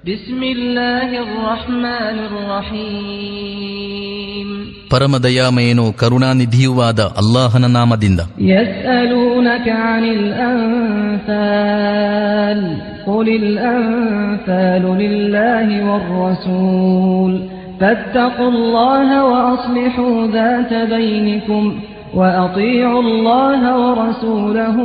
ಬಿಸ್ಮಿಲ್ಲಾಹಿರ್ ರಹ್ಮಾನಿರ್ ರಹೀಮ್. ಪರಮದಯಾಮಯನೂ ಕರುಣಾನಿಧಿಯುವಾದ ಅಲ್ಲಾಹನ ನಾಮದಿಂದ. ಯಸ್ಅಲೂನಕ ಅನಿಲ್ ಅನ್ಫಾಲ್ ಕುಲಿಲ್ ಅನ್ಫಾಲು ಲಿಲ್ಲಾಹಿ ವರ್ ರಸೂಲ್ ಫತ್ತಖುಲ್ಲಾಹ ವಅಸ್ಲಿಹೂ ذات ಬೈನಿಕುಂ وأطيعوا الله ورسوله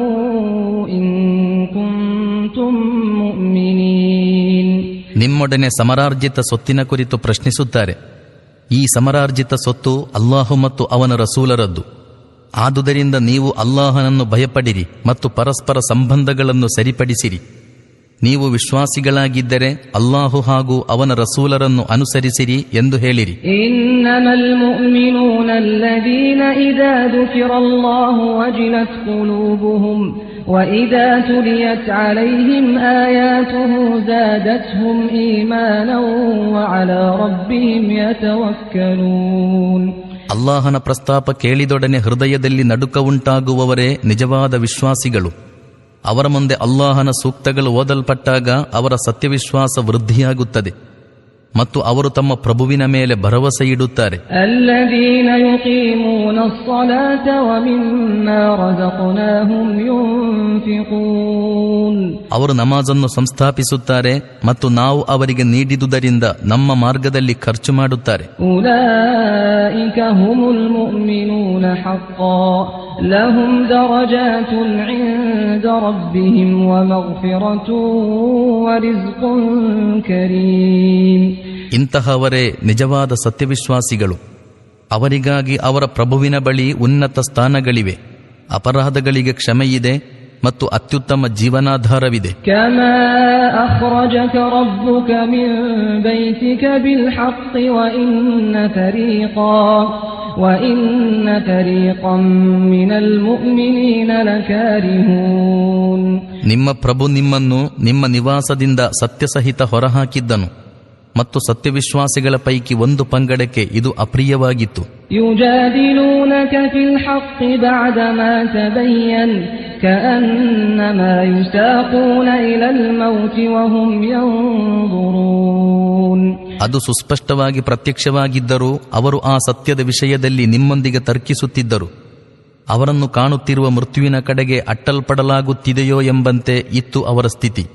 إن كنتم مؤمنين. ನಿಮ್ಮೊಡನೆ ಸಮರಾರ್ಜಿತ ಸೊತ್ತಿನ ಕುರಿತು ಪ್ರಶ್ನಿಸುತ್ತಾರೆ. ಈ ಸಮರಾರ್ಜಿತ ಸೊತ್ತು ಅಲ್ಲಾಹು ಮತ್ತು ಅವನ ರಸೂಲರದ್ದು. ಆದುದರಿಂದ ನೀವು ಅಲ್ಲಾಹನನ್ನು ಭಯಪಡಿರಿ ಮತ್ತು ಪರಸ್ಪರ ಸಂಬಂಧಗಳನ್ನು ಸರಿಪಡಿಸಿರಿ. ನೀವು ವಿಶ್ವಾಸಿಗಳಾಗಿದ್ದರೆ ಅಲ್ಲಾಹು ಹಾಗೂ ಅವನ ರಸೂಲರನ್ನು ಅನುಸರಿಸಿರಿ ಎಂದು ಹೇಳಿರಿ. ಇನ್ನಮಲ್ ಮುಅ್ಮಿನೂನ ಅಲ್ಲದೀನ ಇದಾ ದುಕಿರಲ್ಲಾಹು ವಜಿಲತ್ ಕುಲೂಬುಹುಂ ವಇದಾ ತುಲಿಯತ್ ಅಲೈಹಿಂ ಆಯಾತುಹು ಝಾದತ್ಹುಂ ಈಮಾನನ್ ವಅಲಾ ರಬ್ಬಿಹಿಂ ಯತವಕ್ಕಲೂನ್. ಅಲ್ಲಾಹನ ಪ್ರಸ್ತಾಪ ಕೇಳಿದೊಡನೆ ಹೃದಯದಲ್ಲಿ ನಡುಕ ಉಂಟಾಗುವವರೇ ನಿಜವಾದ ವಿಶ್ವಾಸಿಗಳು. ಅವರ ಮುಂದೆ ಅಲ್ಲಾಹನ ಸೂಕ್ತಗಳು ಓದಲ್ಪಟ್ಟಾಗ ಅವರ ಸತ್ಯವಿಶ್ವಾಸ ವೃದ್ಧಿಯಾಗುತ್ತದೆ ಮತ್ತು ಅವರು ತಮ್ಮ ಪ್ರಭುವಿನ ಮೇಲೆ ಭರವಸೆ ಇಡುತ್ತಾರೆ. ಅಲ್ಲದೀನ ಯುಕೀಮೂನ ಅಸ್ಸಲಾತ ವಮಿಮ್ಮಾ ರಜಕ್ನಾಹುಂ ಯುನ್ಫಿಕೂನ್. ಅವರು ನಮಾಜನ್ನು ಸಂಸ್ಥಾಪಿಸುತ್ತಾರೆ ಮತ್ತು ನಾವು ಅವರಿಗೆ ನೀಡಿದುದರಿಂದ ನಮ್ಮ ಮಾರ್ಗದಲ್ಲಿ ಖರ್ಚು ಮಾಡುತ್ತಾರೆ. ಉಲೈಕ ಹುಮುಲ್ ಮುಅ್ಮಿನೂನ ಹಕ್ಕನ್ ಲಹುಂ ದರಜಾತುನ್ ಇಂದ ರಬ್ಬಿಹಿಂ ವಮಗ್ಫಿರತುನ್ ವರಿಜ್ಕುನ್ ಕರೀಮ್. ಇಂತಹವರೇ ನಿಜವಾದ ಸತ್ಯವಿಶ್ವಾಸಿಗಳು. ಅವರಿಗಾಗಿ ಅವರ ಪ್ರಭುವಿನ ಬಳಿ ಉನ್ನತ ಸ್ಥಾನಗಳಿವೆ, ಅಪರಾಧಗಳಿಗೆ ಕ್ಷಮೆಯಿದೆ ಮತ್ತು ಅತ್ಯುತ್ತಮ ಜೀವನಾಧಾರವಿದೆ. ಕಮಾ ಅಖ್ರಜಕ ರಬ್ಬುಕ ಮಿನ್ ಬೈತಿಕ ಬಿಲ್ ಹಕ್ಕಿ ವಇನ್ನ ಫರೀಕಂ ಮಿನಲ್ ಮುಅ್ಮಿನೀನ ಲಕಾರಿಹೂನ್. ನಿಮ್ಮ ಪ್ರಭು ನಿಮ್ಮನ್ನು ನಿಮ್ಮ ನಿವಾಸದಿಂದ ಸತ್ಯಸಹಿತ ಹೊರಹಾಕಿದ್ದನು ಮತ್ತು ಸತ್ಯವಿಶ್ವಾಸಿಗಳ ಪೈಕಿ ಒಂದು ಪಂಗಡಕ್ಕೆ ಇದು ಅಪ್ರಿಯವಾಗಿತ್ತು. ಯುಜಾದಿಲೂನಕ ಫಿಲ್ ಹಕ್ಕಿ ಬಅದಮಾ ತಬಯ್ಯನ ಕಅನ್ನಮಾ ಯುಸಾಕೂನ ಇಲಲ್ ಮೌತಿ ವಹುಂ ಯಂظುರೂನ್. ಅದು ಸುಸ್ಪಷ್ಟವಾಗಿ ಪ್ರತ್ಯಕ್ಷವಾಗಿದ್ದರೂ ಅವರು ಆ ಸತ್ಯದ ವಿಷಯದಲ್ಲಿ ನಿಮ್ಮೊಂದಿಗೆ ತರ್ಕಿಸುತ್ತಿದ್ದರು. ಅವರನ್ನು ಕಾಣುತ್ತಿರುವ ಮೃತ್ಯುವಿನ ಕಡೆಗೆ ಅಟ್ಟಲ್ಪಡಲಾಗುತ್ತಿದೆಯೋ ಎಂಬಂತೆ ಇತ್ತು ಅವರ ಸ್ಥಿತಿ.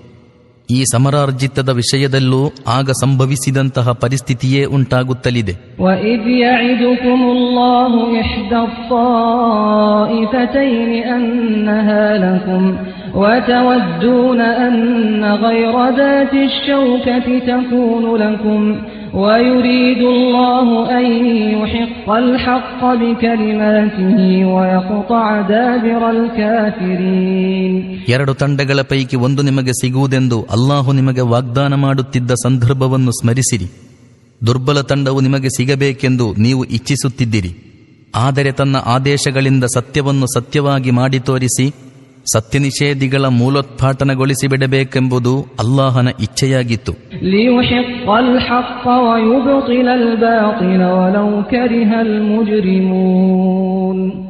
ಈ ಸಮರಾರ್ಜಿತದ ವಿಷಯದಲ್ಲೂ ಆಗ ಸಂಭವಿಸಿದಂತಹ ಪರಿಸ್ಥಿತಿಯೇ ಉಂಟಾಗುತ್ತಲಿದೆ. ವಇದ್ ಯಇದುಕುಮುಲ್ಲಾಹು ಇಹ್ದಾ ತ್ವಾಯಿಫತೈನಿ ಅನ್ನಹಾ ಲಕುಂ ವತವದ್ದೂನ ಅನ್ನ ಗೈರ ذات الشوكة تكون لكم ويريد الله أن يحق الحق بكلماته ويقطع دابر الكافرين. ಎರಡು ತಂಡಗಳ ಪೈಕಿ ಒಂದು ನಿಮಗೆ ಸಿಗುವುದೆಂದು ಅಲ್ಲಾಹು ನಿಮಗೆ ವಾಗ್ದಾನ ಮಾಡುತ್ತಿದ್ದ ಸಂದರ್ಭವನ್ನು ಸ್ಮರಿಸಿರಿ. ದುರ್ಬಲ ತಂಡವು ನಿಮಗೆ ಸಿಗಬೇಕೆಂದು ನೀವು ಇಚ್ಛಿಸುತ್ತಿದ್ದಿರಿ. ಆದರೆ ತನ್ನ ಆದೇಶಗಳಿಂದ ಸತ್ಯವನ್ನು ಸತ್ಯವಾಗಿ ಮಾಡಿ ತೋರಿಸಿ ಸತ್ಯನಿಷೇಧಿಗಳ ಮೂಲೋತ್ಪಾಟನಗೊಳಿಸಿ ಬಿಡಬೇಕೆಂಬುದು ಅಲ್ಲಾಹನ ಇಚ್ಛೆಯಾಗಿತ್ತು.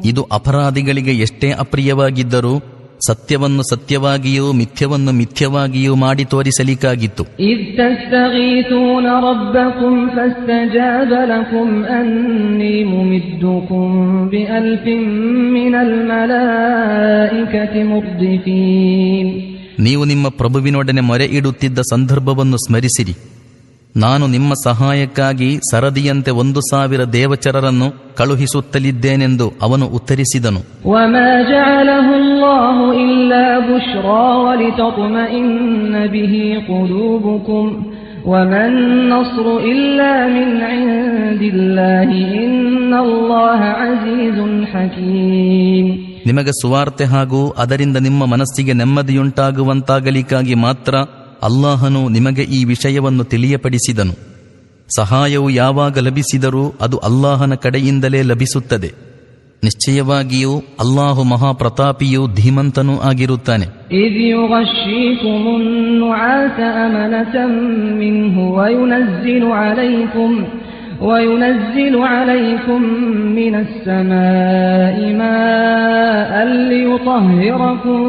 ಇದು ಅಪರಾಧಿಗಳಿಗೆ ಎಷ್ಟೇ ಅಪ್ರಿಯವಾಗಿದ್ದರೂ ಸತ್ಯವನ್ನು ಸತ್ಯವಾಗಿಯೂ ಮಿಥ್ಯವನ್ನು ಮಿಥ್ಯವಾಗಿಯೂ ಮಾಡಿ ತೋರಿಸಲಿಕ್ಕಾಗಿತ್ತು. ನೀವು ನಿಮ್ಮ ಪ್ರಭುವಿನೊಡನೆ ಮೊರೆ ಇಡುತ್ತಿದ್ದ ಸಂದರ್ಭವನ್ನು ಸ್ಮರಿಸಿರಿ. ನಾನು ನಿಮ್ಮ ಸಹಾಯಕ್ಕಾಗಿ ಸರದಿಯಂತೆ 1,000 ದೇವಚರರನ್ನು ಕಳುಹಿಸುತ್ತಲಿದ್ದೇನೆಂದು ಅವನು ಉತ್ತರಿಸಿದನು. ವಮಾ ಜಅಲಹು ಅಲ್ಲಾಹು ಇಲ್ಲಾ ಬುಶ್ರಾ ವಲಿತತ್ಮಇನ್ನ ಬಿಹಿ ಕುಲೂಬುಕುಂ ವಮನ್ ನಸ್ರು ಇಲ್ಲಾ ಮಿನ್ ಇಂದಿಲ್ಲಾಹಿ ಇನ್ನಲ್ಲಾಹ ಅಜೀಜುನ್ ಹಕೀಮ್. ನಿಮಗೆ ಸುವಾರ್ತೆ ಹಾಗೂ ಅದರಿಂದ ನಿಮ್ಮ ಮನಸ್ಸಿಗೆ ನೆಮ್ಮದಿಯುಂಟಾಗುವಂತಾಗಲಿಕ್ಕಾಗಿ ಮಾತ್ರ ಅಲ್ಲಾಹನು ನಿಮಗೆ ಈ ವಿಷಯವನ್ನು ತಿಳಿಯಪಡಿಸಿದನು. ಸಹಾಯವು ಯಾವಾಗ ಲಭಿಸಿದರೂ ಅದು ಅಲ್ಲಾಹನ ಕಡೆಯಿಂದಲೇ ಲಭಿಸುತ್ತದೆ. ನಿಶ್ಚಯವಾಗಿಯೂ ಅಲ್ಲಾಹು ಮಹಾಪ್ರತಾಪಿಯೂ ಧೀಮಂತನೂ ಆಗಿರುತ್ತಾನೆ. ಇದ್ ಯುಗಶ್ಶೀಕುಮುನ್ ನುಆಸ ಅಮನತಂ ಮಿನ್ಹು ವಯುನಜ್ಜಿಲು ಅಲೈಕುಂ وينزل عليكم من السماء ماء ليطهركم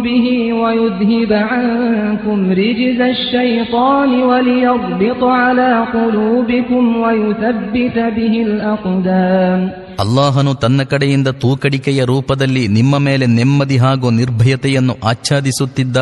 به ويذهب عنكم رجز الشيطان وليربط على قلوبكم ويثبت به الأقدام. ಅಲ್ಲಾಹನು ತನ್ನ ಕಡೆಯಿಂದ ತೂಕಡಿಕೆಯ ರೂಪದಲ್ಲಿ ನಿಮ್ಮ ಮೇಲೆ ನೆಮ್ಮದಿ ಹಾಗೂ ನಿರ್ಭಯತೆಯನ್ನು ಆಚ್ಛಾದಿಸುತ್ತಿದ್ದ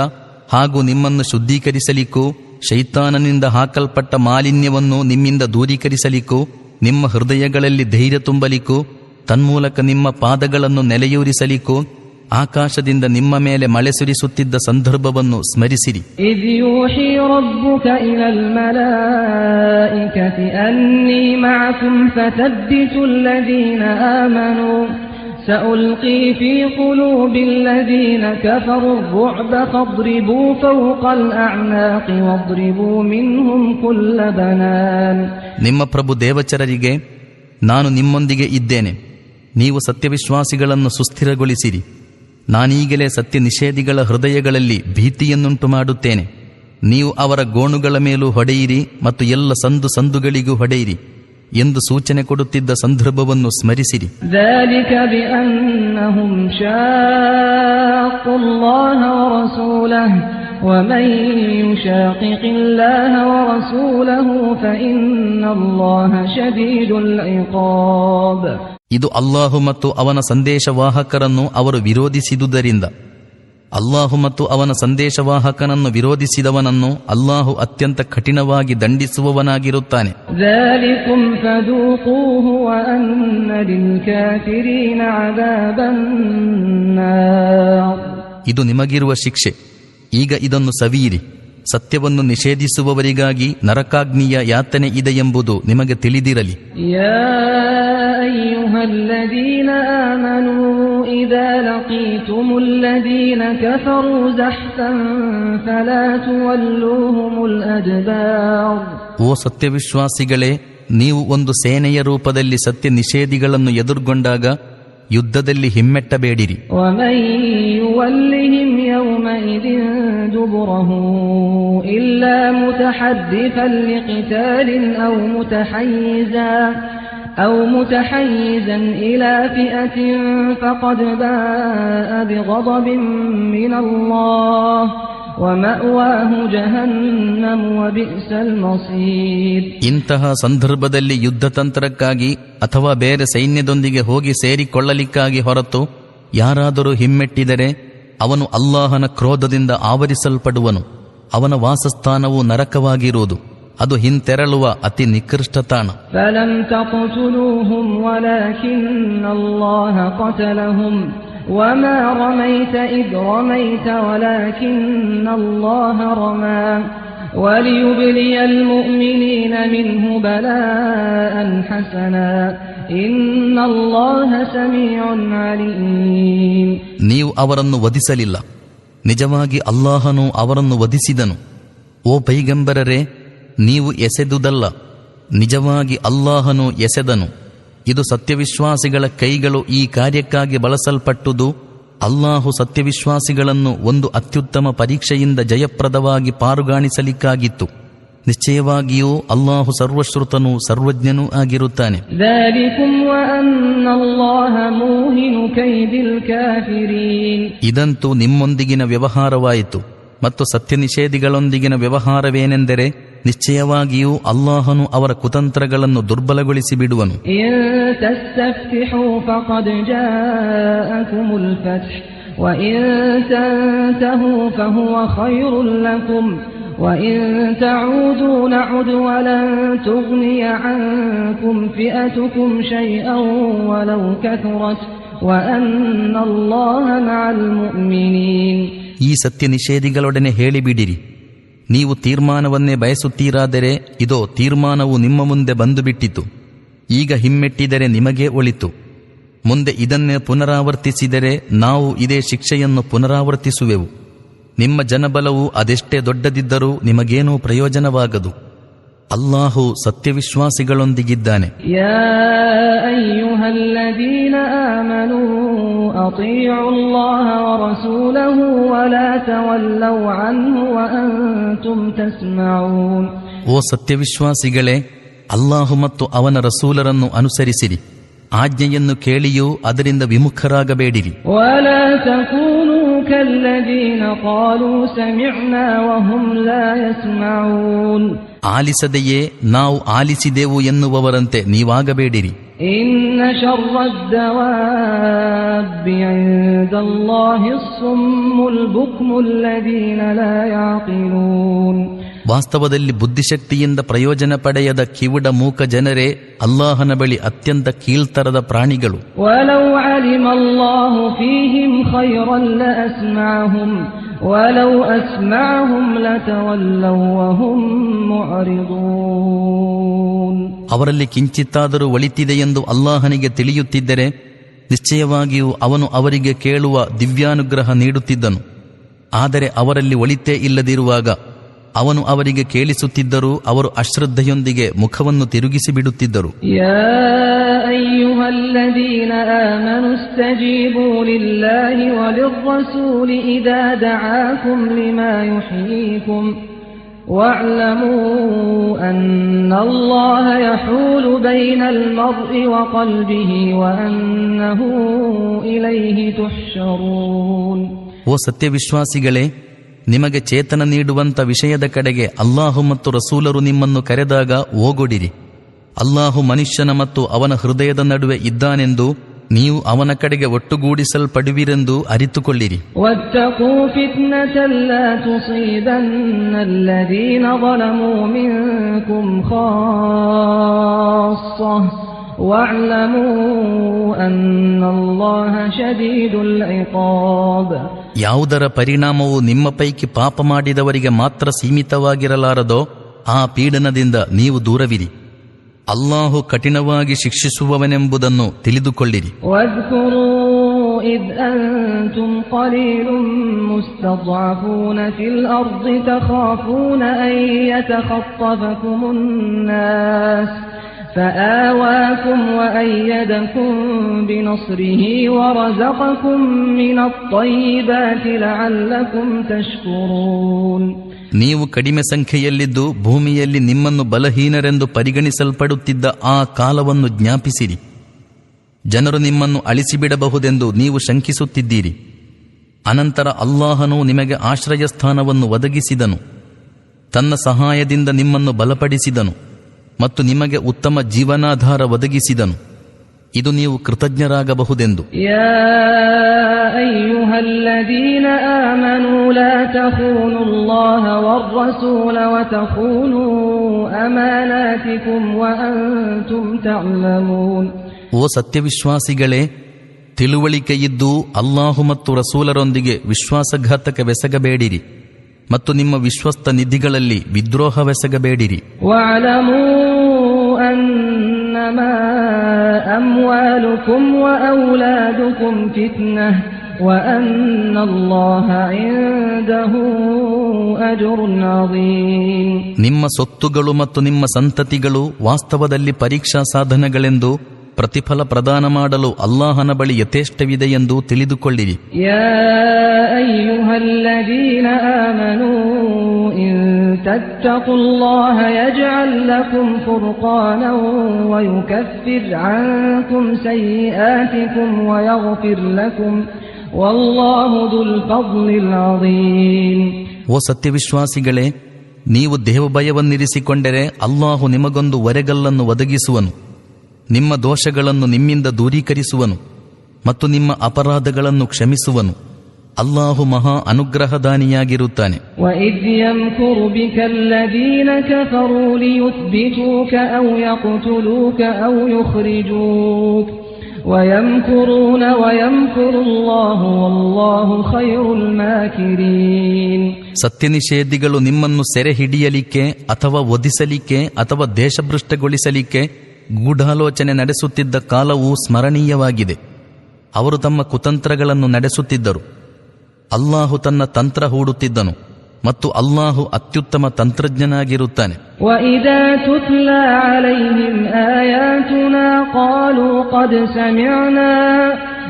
ಹಾಗೂ ನಿಮ್ಮನ್ನು ಶುದ್ಧೀಕರಿಸಲಿಕ್ಕೂ ಶೈತಾನನಿಂದ ಹಾಕಲ್ಪಟ್ಟ ಮಾಲಿನ್ಯವನ್ನು ನಿಮ್ಮಿಂದ ದೂರೀಕರಿಸಲಿಕ್ಕೂ ನಿಮ್ಮ ಹೃದಯಗಳಲ್ಲಿ ಧೈರ್ಯ ತುಂಬಲಿಕ್ಕೂ ತನ್ಮೂಲಕ ನಿಮ್ಮ ಪಾದಗಳನ್ನು ನೆಲೆಯೂರಿಸಲಿಕ್ಕೂ ಆಕಾಶದಿಂದ ನಿಮ್ಮ ಮೇಲೆ ಮಳೆ ಸುರಿಸುತ್ತಿದ್ದ ಸಂದರ್ಭವನ್ನು ಸ್ಮರಿಸಿರಿ. إذ يوحي ربك إلى الملائكة أني معكم فثبتوا الذين آمنوا سألقي في قلوب الذين كفروا الرعب فاضربوا فوق الأعناق واضربوا منهم كل بنان. ನಿಮ್ಮ ಪ್ರಭು ದೇವಚರರಿಗೆ, ನಾನು ನಿಮ್ಮೊಂದಿಗೆ ಇದ್ದೇನೆ, ನೀವು ಸತ್ಯವಿಶ್ವಾಸಿಗಳನ್ನು ಸುಸ್ಥಿರಗೊಳಿಸಿರಿ. ನಾನೀಗಲೇ ಸತ್ಯ ನಿಷೇಧಿಗಳ ಹೃದಯಗಳಲ್ಲಿ ಭೀತಿಯನ್ನುಂಟು ಮಾಡುತ್ತೇನೆ. ನೀವು ಅವರ ಗೋಣುಗಳ ಮೇಲೂ ಹೊಡೆಯಿರಿ ಮತ್ತು ಎಲ್ಲ ಸಂದುಗಳಿಗೂ ಹೊಡೆಯಿರಿ ಎಂದು ಸೂಚನೆ ಕೊಡುತ್ತಿದ್ದ ಸಂದರ್ಭವನ್ನು ಸ್ಮರಿಸಿರಿ. ذلك بأنهم شاقوا الله ورسوله ومن يشاقق الله ورسوله فإن الله شديد العقاب. ಇದು ಅಲ್ಲಾಹು ಮತ್ತು ಅವನ ಸಂದೇಶವಾಹಕರನ್ನು ಅವರು ವಿರೋಧಿಸಿದುದರಿಂದ. ಅಲ್ಲಾಹು ಮತ್ತು ಅವನ ಸಂದೇಶವಾಹಕನನ್ನು ವಿರೋಧಿಸಿದವನನ್ನು ಅಲ್ಲಾಹು ಅತ್ಯಂತ ಕಠಿಣವಾಗಿ ದಂಡಿಸುವವನಾಗಿರುತ್ತಾನೆ. ذلكم فذوقوه وأن للكافرين عذاب النار. ಇದು ನಿಮಗಿರುವ ಶಿಕ್ಷೆ, ಈಗ ಇದನ್ನು ಸವಿಯಿರಿ. ಸತ್ಯವನ್ನು ನಿಷೇಧಿಸುವವರಿಗಾಗಿ ನರಕಾಗ್ನಿಯ ಯಾತನೆ ಇದೆ ಎಂಬುದು ನಿಮಗೆ ತಿಳಿದಿರಲಿ. ಯಾ ಅಯ್ಯುಹಲ್ಲದೀನ ಆಮನೂ ಇದಾ ಲಕೀತುಮುಲ್ಲದೀನ ಕಫರೂ ಝಹ್ಫನ್ ಫಲಾ ತುವಲ್ಲೂಹುಮುಲ್ ಅದ್ಬಾರ್. ಓ ಸತ್ಯವಿಶ್ವಾಸಿಗಳೇ, ನೀವು ಒಂದು ಸೇನೆಯ ರೂಪದಲ್ಲಿ ಸತ್ಯ ನಿಷೇಧಿಗಳನ್ನು ಎದುರುಗೊಂಡಾಗ ಯುದ್ಧದಲ್ಲಿ ಹಿಮ್ಮೆಟ್ಟಬೇಡಿರಿ. ومن يولهم يومئذ دبره إلا متحدثا لقتال أو متحيزا إلى فئة فقد باء بغضب من الله ومأواه جهنم وبئس المصير. ಇಂತಹ ಸಂದರ್ಭದಲ್ಲಿ ಯುದ್ಧತಂತ್ರಕ್ಕಾಗಿ ಅಥವಾ ಬೇರೆ ಸೈನ್ಯದೊಂದಿಗೆ ಹೋಗಿ ಸೇರಿಕೊಳ್ಳಲಿಕ್ಕಾಗಿ ಹೊರತು ಯಾರಾದರೂ ಹಿಮ್ಮೆಟ್ಟಿದರೆ ಅವನು ಅಲ್ಲಾಹನ ಕ್ರೋಧದಿಂದ ಆವರಿಸಲ್ಪಡುವನು. ಅವನ ವಾಸಸ್ಥಾನವು ನರಕವಾಗಿರುವುದು, ಅದು ಹಿಂತೆರಳುವ ಅತಿ ನಿಕೃಷ್ಟ ತಾಣ. فلم تقتلوهم ولكن الله قتلهم وما رميت إذ رميت ولكن الله رمى وليبلي المؤمنين منه بلاء حسنا إن الله سميع عليم. ನೀವು ಅವರನ್ನು ವಧಿಸಲಿಲ್ಲ, ನಿಜವಾಗಿ ಅಲ್ಲಾಹನು ಅವರನ್ನು ವಧಿಸಿದನು. ಓ ಪೈಗಂಬರರೇ, ನೀವು ಎಸೆದುದಲ್ಲ, ನಿಜವಾಗಿ ಅಲ್ಲಾಹನು ಎಸೆದನು. ಇದು ಸತ್ಯವಿಶ್ವಾಸಿಗಳ ಕೈಗಳು ಈ ಕಾರ್ಯಕ್ಕಾಗಿ ಬಳಸಲ್ಪಟ್ಟುದು. ಅಲ್ಲಾಹು ಸತ್ಯವಿಶ್ವಾಸಿಗಳನ್ನು ಒಂದು ಅತ್ಯುತ್ತಮ ಪರೀಕ್ಷೆಯಿಂದ ಜಯಪ್ರದವಾಗಿ ಪಾರುಗಾಣಿಸಲಿಕ್ಕಾಗಿತ್ತು. ನಿಶ್ಚಯವಾಗಿಯೂ ಅಲ್ಲಾಹು ಸರ್ವಶ್ರುತನೂ ಸರ್ವಜ್ಞನೂ ಆಗಿರುತ್ತಾನೆ. ಇದಂತೂ ನಿಮ್ಮೊಂದಿಗಿನ ವ್ಯವಹಾರವಾಯಿತು. ಮತ್ತು ಸತ್ಯ ನಿಷೇಧಿಗಳೊಂದಿಗಿನ ವ್ಯವಹಾರವೇನೆಂದರೆ, ನಿಶ್ಚಯವಾಗಿಯೂ ಅಲ್ಲಾಹನು ಅವರ ಕುತಂತ್ರಗಳನ್ನು ದುರ್ಬಲಗೊಳಿಸಿ ಬಿಡುವನು. ಈ ಸತ್ಯ ನಿಷೇಧಿಗಳೊಡನೆ ಹೇಳಿಬಿಡಿರಿ, ನೀವು ತೀರ್ಮಾನವನ್ನೇ ಬಯಸುತ್ತೀರಾದರೆ ಇದೋ ತೀರ್ಮಾನವು ನಿಮ್ಮ ಮುಂದೆ ಬಂದು ಬಿಟ್ಟಿತು. ಈಗ ಹಿಮ್ಮೆಟ್ಟಿದರೆ ನಿಮಗೇ ಒಳಿತು. ಮುಂದೆ ಇದನ್ನೇ ಪುನರಾವರ್ತಿಸಿದರೆ ನಾವು ಇದೇ ಶಿಕ್ಷೆಯನ್ನು ಪುನರಾವರ್ತಿಸುವೆವು. ನಿಮ್ಮ ಜನಬಲವು ಅದೆಷ್ಟೇ ದೊಡ್ಡದಿದ್ದರೂ ನಿಮಗೇನೂ ಪ್ರಯೋಜನವಾಗದು. ಅಲ್ಲಾಹು ಸತ್ಯವಿಶ್ವಾಸಿಗಳೊಂದಿಗಿದ್ದಾನೆ. ಯಾ ಅಯ್ಯುಹಲ್ಲದೀನ ಆಮನೂ ಅತೀഉ ಅಲ್ಲಾಹ ವ ರಸೂಲಹು ವ ಲಾ ತವಲ್ಲೌ ಅನ್ಹು ವ ಅಂತುಂ ತಸ್ಮಊನ್. ಓ ಸತ್ಯವಿಶ್ವಾಸಿಗಳೇ, ಅಲ್ಲಾಹು ಮತ್ತು ಅವನ ರಸೂಲರನ್ನು ಅನುಸರಿಸಿರಿ. ಆಜ್ಞೆಯನ್ನು ಕೇಳಿಯೂ ಅದರಿಂದ ವಿಮುಖರಾಗಬೇಡಿರಿ. ولا تكونوا كالذين قالوا سمعنا وهم لا يسمعون. ಆಲಿಸದೆಯೇ ನಾವು ಆಲಿಸಿದೆವು ಎನ್ನುವವರಂತೆ ನೀವಾಗಬೇಡಿರಿ. إن شر الدواب عند الله الصم البكم الذين لا يعقلون. ವಾಸ್ತವದಲ್ಲಿ ಬುದ್ಧಿಶಕ್ತಿಯಿಂದ ಪ್ರಯೋಜನ ಪಡೆಯದ ಕಿವುಡ ಮೂಕ ಜನರೇ ಅಲ್ಲಾಹನ ಬಳಿ ಅತ್ಯಂತ ಕೀಳ್ತರದ ಪ್ರಾಣಿಗಳು. ولو علم الله فيهم خيرا لأسمعهم ولو أسمعهم لتولوا وهم معرضون. ಅವರಲ್ಲಿ ಕಿಂಚಿತ್ತಾದರೂ ಒಳಿತಿದೆ ಎಂದು ಅಲ್ಲಾಹನಿಗೆ ತಿಳಿಯುತ್ತಿದ್ದರೆ ನಿಶ್ಚಯವಾಗಿಯೂ ಅವನು ಅವರಿಗೆ ಕೇಳುವ ದಿವ್ಯಾನುಗ್ರಹ ನೀಡುತ್ತಿದ್ದನು. ಆದರೆ ಅವರಲ್ಲಿ ಒಳಿತೇ ಇಲ್ಲದಿರುವಾಗ ಅವನು ಅವರಿಗೆ ಕೇಳಿಸುತ್ತಿದ್ದರೂ ಅವರು ಅಶ್ರದ್ಧೆಯೊಂದಿಗೆ ಮುಖವನ್ನು ತಿರುಗಿಸಿ ಬಿಡುತ್ತಿದ್ದರು. ಯಾ ಅಯ್ಯುಹಲ್ಲದೀನ ಆಮನು ಇಸ್ತಜೀಬೂ ಲಿಲ್ಲಾಹಿ ವಲಿರ್ರಸೂಲಿ ಇದಾ ದಆಕುಂ ಲಿಮಾ ಯುಹ್ಯೀಕುಂ ವಅಲಮೂ ಅನ್ನಲ್ಲಾಹ ಯಹೂಲು ಬೈನಲ್ ಮರ್ಇ ವಕಲ್ಬಿಹಿ ವಅನ್ನಹು ಇಲೈಹಿ ತುಹ್ಶರೂನ್. ಓ ಸತ್ಯವಿಶ್ವಾಸಿಗಳೇ, ನಿಮಗೆ ಚೇತನ ನೀಡುವಂಥ ವಿಷಯದ ಕಡೆಗೆ ಅಲ್ಲಾಹು ಮತ್ತು ರಸೂಲರು ನಿಮ್ಮನ್ನು ಕರೆದಾಗ ಓಗೊಡಿರಿ. ಅಲ್ಲಾಹು ಮನುಷ್ಯನ ಮತ್ತು ಅವನ ಹೃದಯದ ನಡುವೆ ಇದ್ದಾನೆಂದು ನೀವು ಅವನ ಕಡೆಗೆ ಒಟ್ಟುಗೂಡಿಸಲ್ಪಡುವಿರೆಂದು ಅರಿತುಕೊಳ್ಳಿರಿ. ವತ್ತಕೂ ಫಿತ್ನತನ್ ಲಾ ತುಸೀಬನ್ನ ಅಲ್ಲದೀನ ظಲಮೂ ಮಿನ್ಕುಂ ಖಾಸ್ಸ ವಅಲಮೂ ಅನ್ನಲ್ಲಾಹ ಶದೀದುಲ್ ಇಕಾಬ್. ಯಾವುದರ ಪರಿಣಾಮವು ನಿಮ್ಮ ಪೈಕಿ ಪಾಪ ಮಾಡಿದವರಿಗೆ ಮಾತ್ರ ಸೀಮಿತವಾಗಿರಲಾರದೋ ಆ ಪೀಡನದಿಂದ ನೀವು ದೂರವಿರಿ. ಅಲ್ಲಾಹು ಕಠಿಣವಾಗಿ ಶಿಕ್ಷಿಸುವವನೆಂಬುದನ್ನು ತಿಳಿದುಕೊಳ್ಳಿರಿ. ವಜ್ಕುರೂ ಇದ್ ಅಂತುಂ ಕಲೀಲುಂ ಮುಸ್ತضعಫೂನ ಫಿಲ್ ಅರ್ضಿ ತಖಾಫೂನ ಅನ್ ಯತಖತ್ತಫಕುಮುನ್ ನಾಸ್ فآواكم وأيدكم بنصره ورزقكم من الطيبات لعلكم تشكرون. ನೀವು ಕಡಿಮೆ ಸಂಖ್ಯೆಯಲ್ಲಿದ್ದು ಭೂಮಿಯಲ್ಲಿ ನಿಮ್ಮನ್ನು ಬಲಹೀನರೆಂದು ಪರಿಗಣಿಸಲ್ಪಡುತ್ತಿದ್ದ ಆ ಕಾಲವನ್ನು ಜ್ಞಾಪಿಸಿರಿ. ಜನರು ನಿಮ್ಮನ್ನು ಅಳಿಸಿಬಿಡಬಹುದೆಂದು ನೀವು ಶಂಕಿಸುತ್ತಿದ್ದೀರಿ. ಅನಂತರ ಅಲ್ಲಾಹನು ನಿಮಗೆ ಆಶ್ರಯ ಸ್ಥಾನವನ್ನು ಒದಗಿಸಿದನು, ತನ್ನ ಸಹಾಯದಿಂದ ನಿಮ್ಮನ್ನು ಬಲಪಡಿಸಿದನು ಮತ್ತು ನಿಮಗೆ ಉತ್ತಮ ಜೀವನಾಧಾರ ಒದಗಿಸಿದನು. ಇದು ನೀವು ಕೃತಜ್ಞರಾಗಬಹುದೆಂದು. ಯಾ ಅಯ್ಯುಹಲ್ಲದೀನ ಆಮನೂ ಲಾ ತಖೂನುಲ್ಲಾಹ ವರ್ರಸೂಲ ವತಖೂನೂ ಅಮಾನಾತಿಕುಂ ವಅಂತುಂ ತಅಲಮೂನ್. ಓ ಸತ್ಯವಿಶ್ವಾಸಿಗಳೇ, ತಿಳುವಳಿಕೆಯಿದ್ದು ಅಲ್ಲಾಹು ಮತ್ತು ರಸೂಲರೊಂದಿಗೆ ವಿಶ್ವಾಸಘಾತಕವೆಸಗಬೇಡಿರಿ ಮತ್ತು ನಿಮ್ಮ ವಿಶ್ವಸ್ತ ನಿಧಿಗಳಲ್ಲಿ ವಿದ್ರೋಹವೆಸಗಬೇಡಿರಿ. ವಅಲಮೂ ಅನ್ನಮಾ ಅಮ್ವಾಲುಕುಂ ವಔಲಾದುಕುಂ ಫಿತ್ನಃ ವಅನ್ನಲ್ಲಾಹ ಇಂದಹು ಅಜ್ರುನ್ ಅಜೀಮ್. ನಿಮ್ಮ ಸೊತ್ತುಗಳು ಮತ್ತು ನಿಮ್ಮ ಸಂತತಿಗಳು ವಾಸ್ತವದಲ್ಲಿ ಪರೀಕ್ಷಾ ಸಾಧನಗಳೆಂದು ಪ್ರತಿಫಲ ಪ್ರದಾನ ಮಾಡಲು ಅಲ್ಲಾಹನ ಬಳಿ ಯಥೇಷ್ಟವಿದೆ ಎಂದು ತಿಳಿದುಕೊಳ್ಳಿರಿ. ಯಾ ಅಯ್ಯುಹಲ್ಲದೀನ ಆಮನೂ ಇನ್ ತತ್ತಖುಲ್ಲಾಹ ಯಜ್ಅಲ್ ಲಕುಂ ಫುರ್ಖಾನನ್ ವಯುಕಫಿರ್ ಅನ್ಕುಂ ಸಯ್ಯಿಆತಿಕುಂ ವಯಗ್ಫಿರ್ ಲಕುಂ ವಲ್ಲಾಹು ದುಲ್ ಫದ್ಲಿಲ್ ಅಜೀಮ್. ಓ ಸತ್ಯವಿಶ್ವಾಸಿಗಳೇ, ನೀವು ದೇವಭಯವನ್ನಿರಿಸಿಕೊಂಡರೆ ಅಲ್ಲಾಹು ನಿಮಗೊಂದು ಒರೆಗಲ್ಲನ್ನು ಒದಗಿಸುವನು, ನಿಮ್ಮ ದೋಷಗಳನ್ನು ನಿಮ್ಮಿಂದ ದೂರೀಕರಿಸುವನು ಮತ್ತು ನಿಮ್ಮ ಅಪರಾಧಗಳನ್ನು ಕ್ಷಮಿಸುವನು. ಅಲ್ಲಾಹು ಮಹಾ ಅನುಗ್ರಹದಾನಿಯಾಗಿರುತ್ತಾನೆ. ವಇದ್ ಯಮ್ಕುರು ಬಿಕಲ್ಲದೀನ ಕಫರೂ ಲಿಯುತ್ಬಿತೂಕ ಔ ಯಖ್ತುಲೂಕ ಔ ಯುಖ್ರಿಜೂಕ ವಯಮ್ಕುರೂನ ವಯಮ್ಕುರುಲ್ಲಾಹು ವಲ್ಲಾಹು ಖೈರುಲ್ ಮಾಕಿರೀನ್. ಸತ್ಯನಿಷೇಧಿಗಳು ನಿಮ್ಮನ್ನು ಸೆರೆ ಹಿಡಿಯಲಿಕ್ಕೆ ಅಥವಾ ವಧಿಸಲಿಕ್ಕೆ ಅಥವಾ ದೇಶಭ್ರಷ್ಟಗೊಳಿಸಲಿಕ್ಕೆ ಗೂಢಾಲೋಚನೆ ನಡೆಸುತ್ತಿದ್ದ ಕಾಲವು ಸ್ಮರಣೀಯವಾಗಿದೆ. ಅವರು ತಮ್ಮ ಕುತಂತ್ರಗಳನ್ನು ನಡೆಸುತ್ತಿದ್ದರು. ಅಲ್ಲಾಹು ತನ್ನ ತಂತ್ರ ಹೂಡುತ್ತಿದ್ದನು ಮತ್ತು ಅಲ್ಲಾಹು ಅತ್ಯುತ್ತಮ ತಂತ್ರಜ್ಞನಾಗಿರುತ್ತಾನೆ. وَإِذَا تُتْلَى عَلَيْهِمْ آيَاتُنَا قَالُوا قَدْ سَمِعْنَا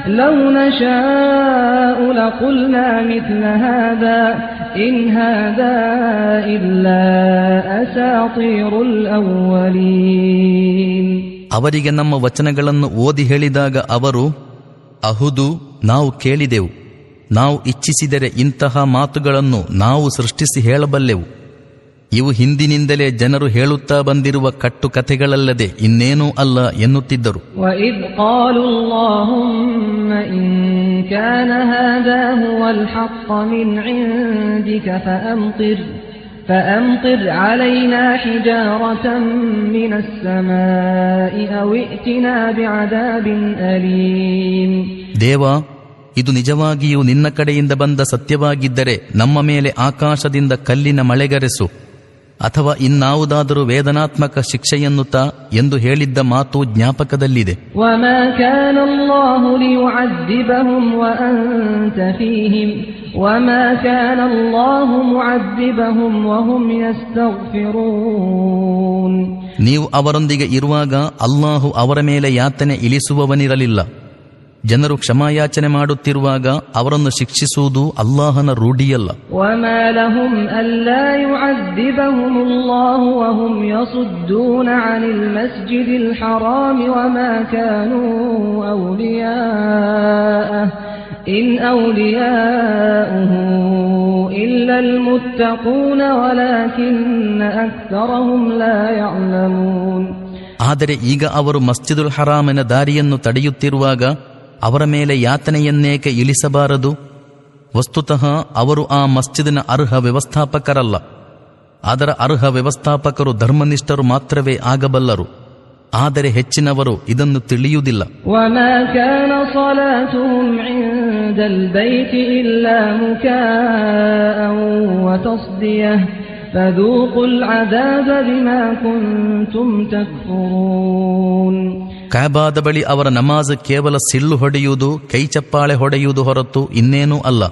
لَوْ نَشَاءُ لَقُلْنَا مِثْلَ هَذَا إن هذا إلا أساطير الأولين. ಅವರಿಗೆ ನಮ್ಮ ವಚನಗಳನ್ನು ಓದಿ ಹೇಳಿದಾಗ ಅವರು, ಅಹುದು, ನಾವು ಕೇಳಿದೆವು, ನಾವು ಇಚ್ಛಿಸಿದರೆ ಇಂತಹ ಮಾತುಗಳನ್ನು ನಾವು ಸೃಷ್ಟಿಸಿ ಹೇಳಬಲ್ಲೆವು. ಇವು ಹಿಂದಿನಿಂದಲೇ ಜನರು ಹೇಳುತ್ತಾ ಬಂದಿರುವ ಕಟ್ಟುಕಥೆಗಳಲ್ಲದೆ ಇನ್ನೇನೂ ಅಲ್ಲ ಎನ್ನುತ್ತಿದ್ದರು. وَإِذْ قَالُوا اللَّهُمَّ إِن كَانَ هَذَا هُوَ الْحَقَّ مِنْ عِندِكَ فَأَمْطِرْ عَلَيْنَا حِجَارَةً مِنَ السَّمَاءِ أَوْ ائْتِنَا بِعَذَابٍ أَلِيمٍ. ದೇವಾ, ಇದು ನಿಜವಾಗಿಯೂ ನಿನ್ನ ಕಡೆಯಿಂದ ಬಂದ ಸತ್ಯವಾಗಿದ್ದರೆ ನಮ್ಮ ಮೇಲೆ ಆಕಾಶದಿಂದ ಕಲ್ಲಿನ ಮಳೆಗರೆಸು, ಅಥವಾ ಇನ್ನಾವುದಾದರೂ ವೇದನಾತ್ಮಕ ಶಿಕ್ಷೆಯನ್ನು ತಾ ಎಂದು ಹೇಳಿದ್ದ ಮಾತು ಜ್ಞಾಪಕದಲ್ಲಿದೆ. وَمَا كَانَ اللَّهُ لِيُعَذِّبَهُمْ وَأَنْتَ فِيهِمْ وَمَا كَانَ اللَّهُ مُعَذِّبَهُمْ وَهُمْ يَسْتَغْفِرُونَ. ನೀವು ಅವರೊಂದಿಗೆ ಇರುವಾಗ ಅಲ್ಲಾಹು ಅವರ ಮೇಲೆ ಯಾತನೆ ಇಳಿಸುವವನಿರಲಿಲ್ಲ. ಜನರು ಕ್ಷಮಾಯಾಚನೆ ಮಾಡುತ್ತಿರುವಾಗ ಅವರನ್ನು ಶಿಕ್ಷಿಸುವುದು ಅಲ್ಲಾಹನ ರೂಢಿಯಲ್ಲ. وَمَا لَهُمْ أَلَّا يُعَذِّبَهُمُ اللَّهُ وَهُمْ يَصُدُّونَ عَنِ الْمَسْجِدِ الْحَرَامِ وَمَا كَانُوا أَوْلِيَاءَهُ إِنْ أَوْلِيَاؤُهُ إِلَّا الْمُتَّقُونَ وَلَكِنَّ أَكْثَرَهُمْ لَا يَعْلَمُونَ. ಆದರೆ ಈಗ ಅವರು ಮಸ್ಜಿದುಲ್ ಹರಾಮಿನ ದಾರಿಯನ್ನು ತಡೆಯುತ್ತಿರುವಾಗ ಅವರ ಮೇಲೆ ಯಾತನೆಯನ್ನೇಕೆ ಇಳಿಸಬಾರದು? ವಸ್ತುತಃ ಅವರು ಆ ಮಸ್ಜಿದಿನ ಅರ್ಹ ವ್ಯವಸ್ಥಾಪಕರಲ್ಲ. ಅದರ ಅರ್ಹ ವ್ಯವಸ್ಥಾಪಕರು ಧರ್ಮನಿಷ್ಠರು ಮಾತ್ರವೇ ಆಗಬಲ್ಲರು. ಆದರೆ ಹೆಚ್ಚಿನವರು ಇದನ್ನು ತಿಳಿಯುವುದಿಲ್ಲ. وَمَا كَانَ صَلَاتُهُمْ عِندَ الْبَيْتِ إِلَّا مُكَاءً وَتَصْدِيَةً فَذُوقُوا الْعَذَابَ بِمَا كُنتُمْ تَكْفُرُونَ. ಕಾಬಾದ ಬಳಿ ಅವರ ನಮಾಜ್ ಕೇವಲ ಸಿಳ್ಳು ಹೊಡೆಯುವುದು, ಕೈಚಪ್ಪಾಳೆ ಹೊಡೆಯುವುದು ಹೊರತು ಇನ್ನೇನೂ ಅಲ್ಲ.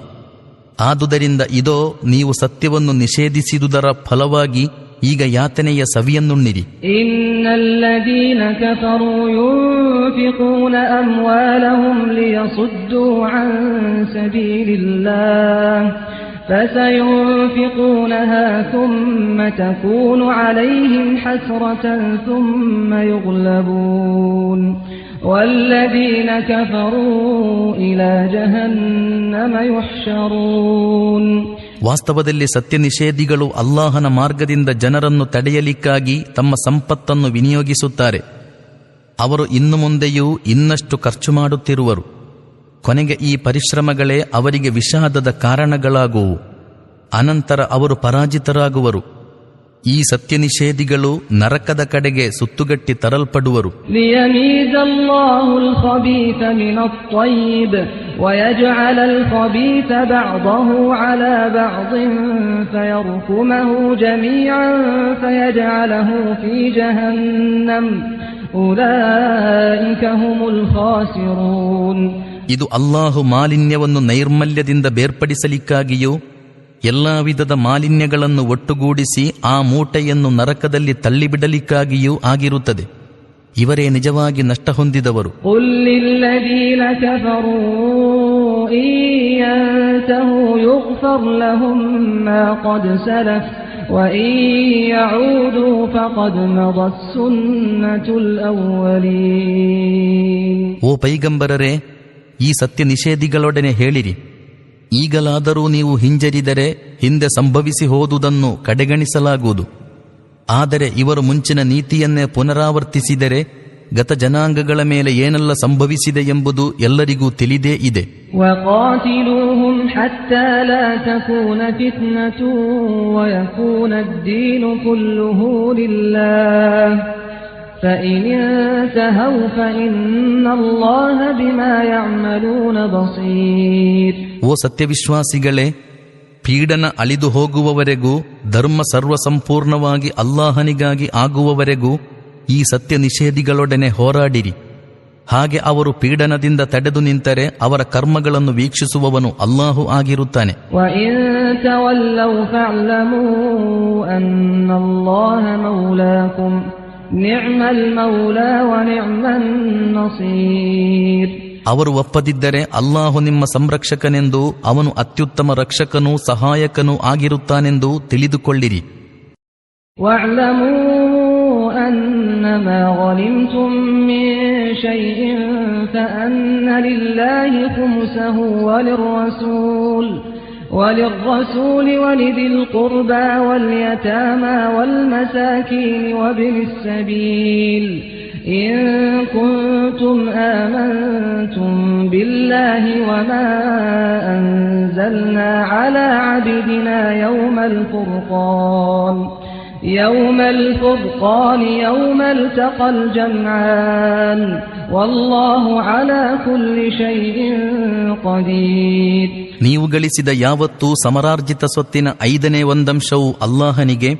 ಆದುದರಿಂದ ಇದೋ ನೀವು ಸತ್ಯವನ್ನು ನಿಷೇಧಿಸಿದುದರ ಫಲವಾಗಿ ಈಗ ಯಾತನೆಯ ಸವಿಯನ್ನುಣ್ಣಿರಿ. ಇನ್ನಲ್ಲದೀನ ಕಫರೂ ಯುನ್ಫಿಕೂನ ಅಮ್ವಾಲಹುಂ ಲಿಯಸುದ್ದೂ ಅನ್ ಸಬೀಲಿಲ್ಲಾಹ್ فسينفقونها ثم تكون عليهم حسرة ثم يغلبون والذين كفروا إلى جهنم يحشرون. ವಾಸ್ತವದಲ್ಲಿ ಸತ್ಯ ನಿಷೇಧಿಗಳು ಅಲ್ಲಾಹನ ಮಾರ್ಗದಿಂದ ಜನರನ್ನು ತಡೆಯಲಿಕ್ಕಾಗಿ ತಮ್ಮ ಸಂಪತ್ತನ್ನು ವಿನಿಯೋಗಿಸುತ್ತಾರೆ. ಅವರು ಇನ್ನು ಮುಂದೆಯೂ ಇನ್ನಷ್ಟು ಖರ್ಚು ಮಾಡುತ್ತಿರುವರು. ಕೊನೆಗೆ ಈ ಪರಿಶ್ರಮಗಳೇ ಅವರಿಗೆ ವಿಷಾದದ ಕಾರಣಗಳಾಗುವು. ಅನಂತರ ಅವರು ಪರಾಜಿತರಾಗುವರು. ಈ ಸತ್ಯ ನಿಷೇಧಿಗಳು ನರಕದ ಕಡೆಗೆ ಸುತ್ತುಗಟ್ಟಿ ತರಲ್ಪಡುವರು. ಲಿಯಮೀಜಲ್ಲಾಹು ಅಲ್-ಖಬೀಥ ಮಿನ ಅತ್-ತಯ್ಯಿಬ್ ವಯಜ್ಅಲ ಅಲ್-ಖಬೀಥ ಬಅದಹು ಅಲಾ ಬಅದಿನ್ ಫಯರ್ಕುಮಹು ಜಮೀಅನ್ ಫಯಜ್ಅಲಹು ಫೀ ಜಹನ್ನಮ್ ಉಲೈಕ ಹುಮುಲ್ ಖಾಸಿರೂನ್. ಇದು ಅಲ್ಲಾಹು ಮಾಲಿನ್ಯವನ್ನು ನೈರ್ಮಲ್ಯದಿಂದ ಬೇರ್ಪಡಿಸಲಿಕ್ಕಾಗಿಯೂ ಎಲ್ಲಾ ವಿಧದ ಮಾಲಿನ್ಯಗಳನ್ನು ಒಟ್ಟುಗೂಡಿಸಿ ಆ ಮೂಟೆಯನ್ನು ನರಕದಲ್ಲಿ ತಳ್ಳಿಬಿಡಲಿಕ್ಕಾಗಿಯೂ ಆಗಿರುತ್ತದೆ. ಇವರೇ ನಿಜವಾಗಿ ನಷ್ಟ ಹೊಂದಿದವರು. ಕುಲ್ ಲಿಲ್ಲದೀನ ಕಫರೂ ಇನ್ ಯಂತಹೂ ಯುಗ್ಫರ್ ಲಹುಂ ಮಾ ಖದ್ ಸಲಫ್ ವಇನ್ ಯಊದೂ ಫಖದ್ ಮದತ್ ಸುನ್ನತುಲ್ ಅವ್ವಲೀನ್. ಓ ಪೈಗಂಬರರೇ, ಈ ಸತ್ಯ ನಿಷೇಧಿಗಳೊಡನೆ ಹೇಳಿರಿ, ಈಗಲಾದರೂ ನೀವು ಹಿಂಜರಿದರೆ ಹಿಂದೆ ಸಂಭವಿಸಿ ಹೋದುದನ್ನು ಕಡೆಗಣಿಸಲಾಗುವುದು. ಆದರೆ ಇವರು ಮುಂಚಿನ ನೀತಿಯನ್ನೇ ಪುನರಾವರ್ತಿಸಿದರೆ ಗತ ಜನಾಂಗಗಳ ಮೇಲೆ ಏನೆಲ್ಲ ಸಂಭವಿಸಿದೆ ಎಂಬುದು ಎಲ್ಲರಿಗೂ ತಿಳಿದೇ ಇದೆ. ವಕಾತಿಲೂಹುಂ ಹತ್ತಾ ಲಾ ತಕೂನ ಫಿತ್ನತು ವಯಕೂನ ಅದ್-ದೀನು ಕುಲ್ಲುಹು ಲಿಲ್ಲಾಹ್ فإن انتهوا فإن الله بما يعملون بصير. ಓ ಸತ್ಯವಿಶ್ವಾಸಿಗಳೇ, ಪೀಡನ ಅಳಿದು ಹೋಗುವವರೆಗೂ, ಧರ್ಮ ಸರ್ವಸಂಪೂರ್ಣವಾಗಿ ಅಲ್ಲಾಹನಿಗಾಗಿ ಆಗುವವರೆಗೂ ಈ ಸತ್ಯ ನಿಷೇಧಿಗಳೊಡನೆ ಹೋರಾಡಿರಿ. ಹಾಗೆ ಅವರು ಪೀಡನದಿಂದ ತಡೆದು ನಿಂತರೆ ಅವರ ಕರ್ಮಗಳನ್ನು ವೀಕ್ಷಿಸುವವನು ಅಲ್ಲಾಹು ಆಗಿರುತ್ತಾನೆ. ವಇನ್ ತವಲ್ಲೌ ಫಅಲಮೂ ಅನ್ನಲ್ಲಾಹ ಮೌಲಾಕುಂ ನಿಅಮಲ್ ಮೌಲಾ ವ ನಿಅಮನ್ ನಸೀರ್. ಅವರು ಒಪ್ಪದಿದ್ದರೆ ಅಲ್ಲಾಹು ನಿಮ್ಮ ಸಂರಕ್ಷಕನೆಂದು, ಅವನು ಅತ್ಯುತ್ತಮ ರಕ್ಷಕನೂ ಸಹಾಯಕನೂ ಆಗಿರುತ್ತಾನೆಂದು ತಿಳಿದುಕೊಳ್ಳಿರಿ. أنما غنمتم من شيء فأن لله خمسه وللرسول ولذي القربى واليتامى والمساكين وابن السبيل إن كنتم آمنتم بالله وما أنزلنا على عبدنا يوم الفرقان يوم التقى الجمعان والله على كل شيء قدير. ನೀವು ಗಳಿಸಿದ ಯಾವತ್ತೂ ಸಮರಾರ್ಜಿತ ಸ್ವತ್ತಿನ 5ನೇ 1 ಅಲ್ಲಾಹನಿಗೆ,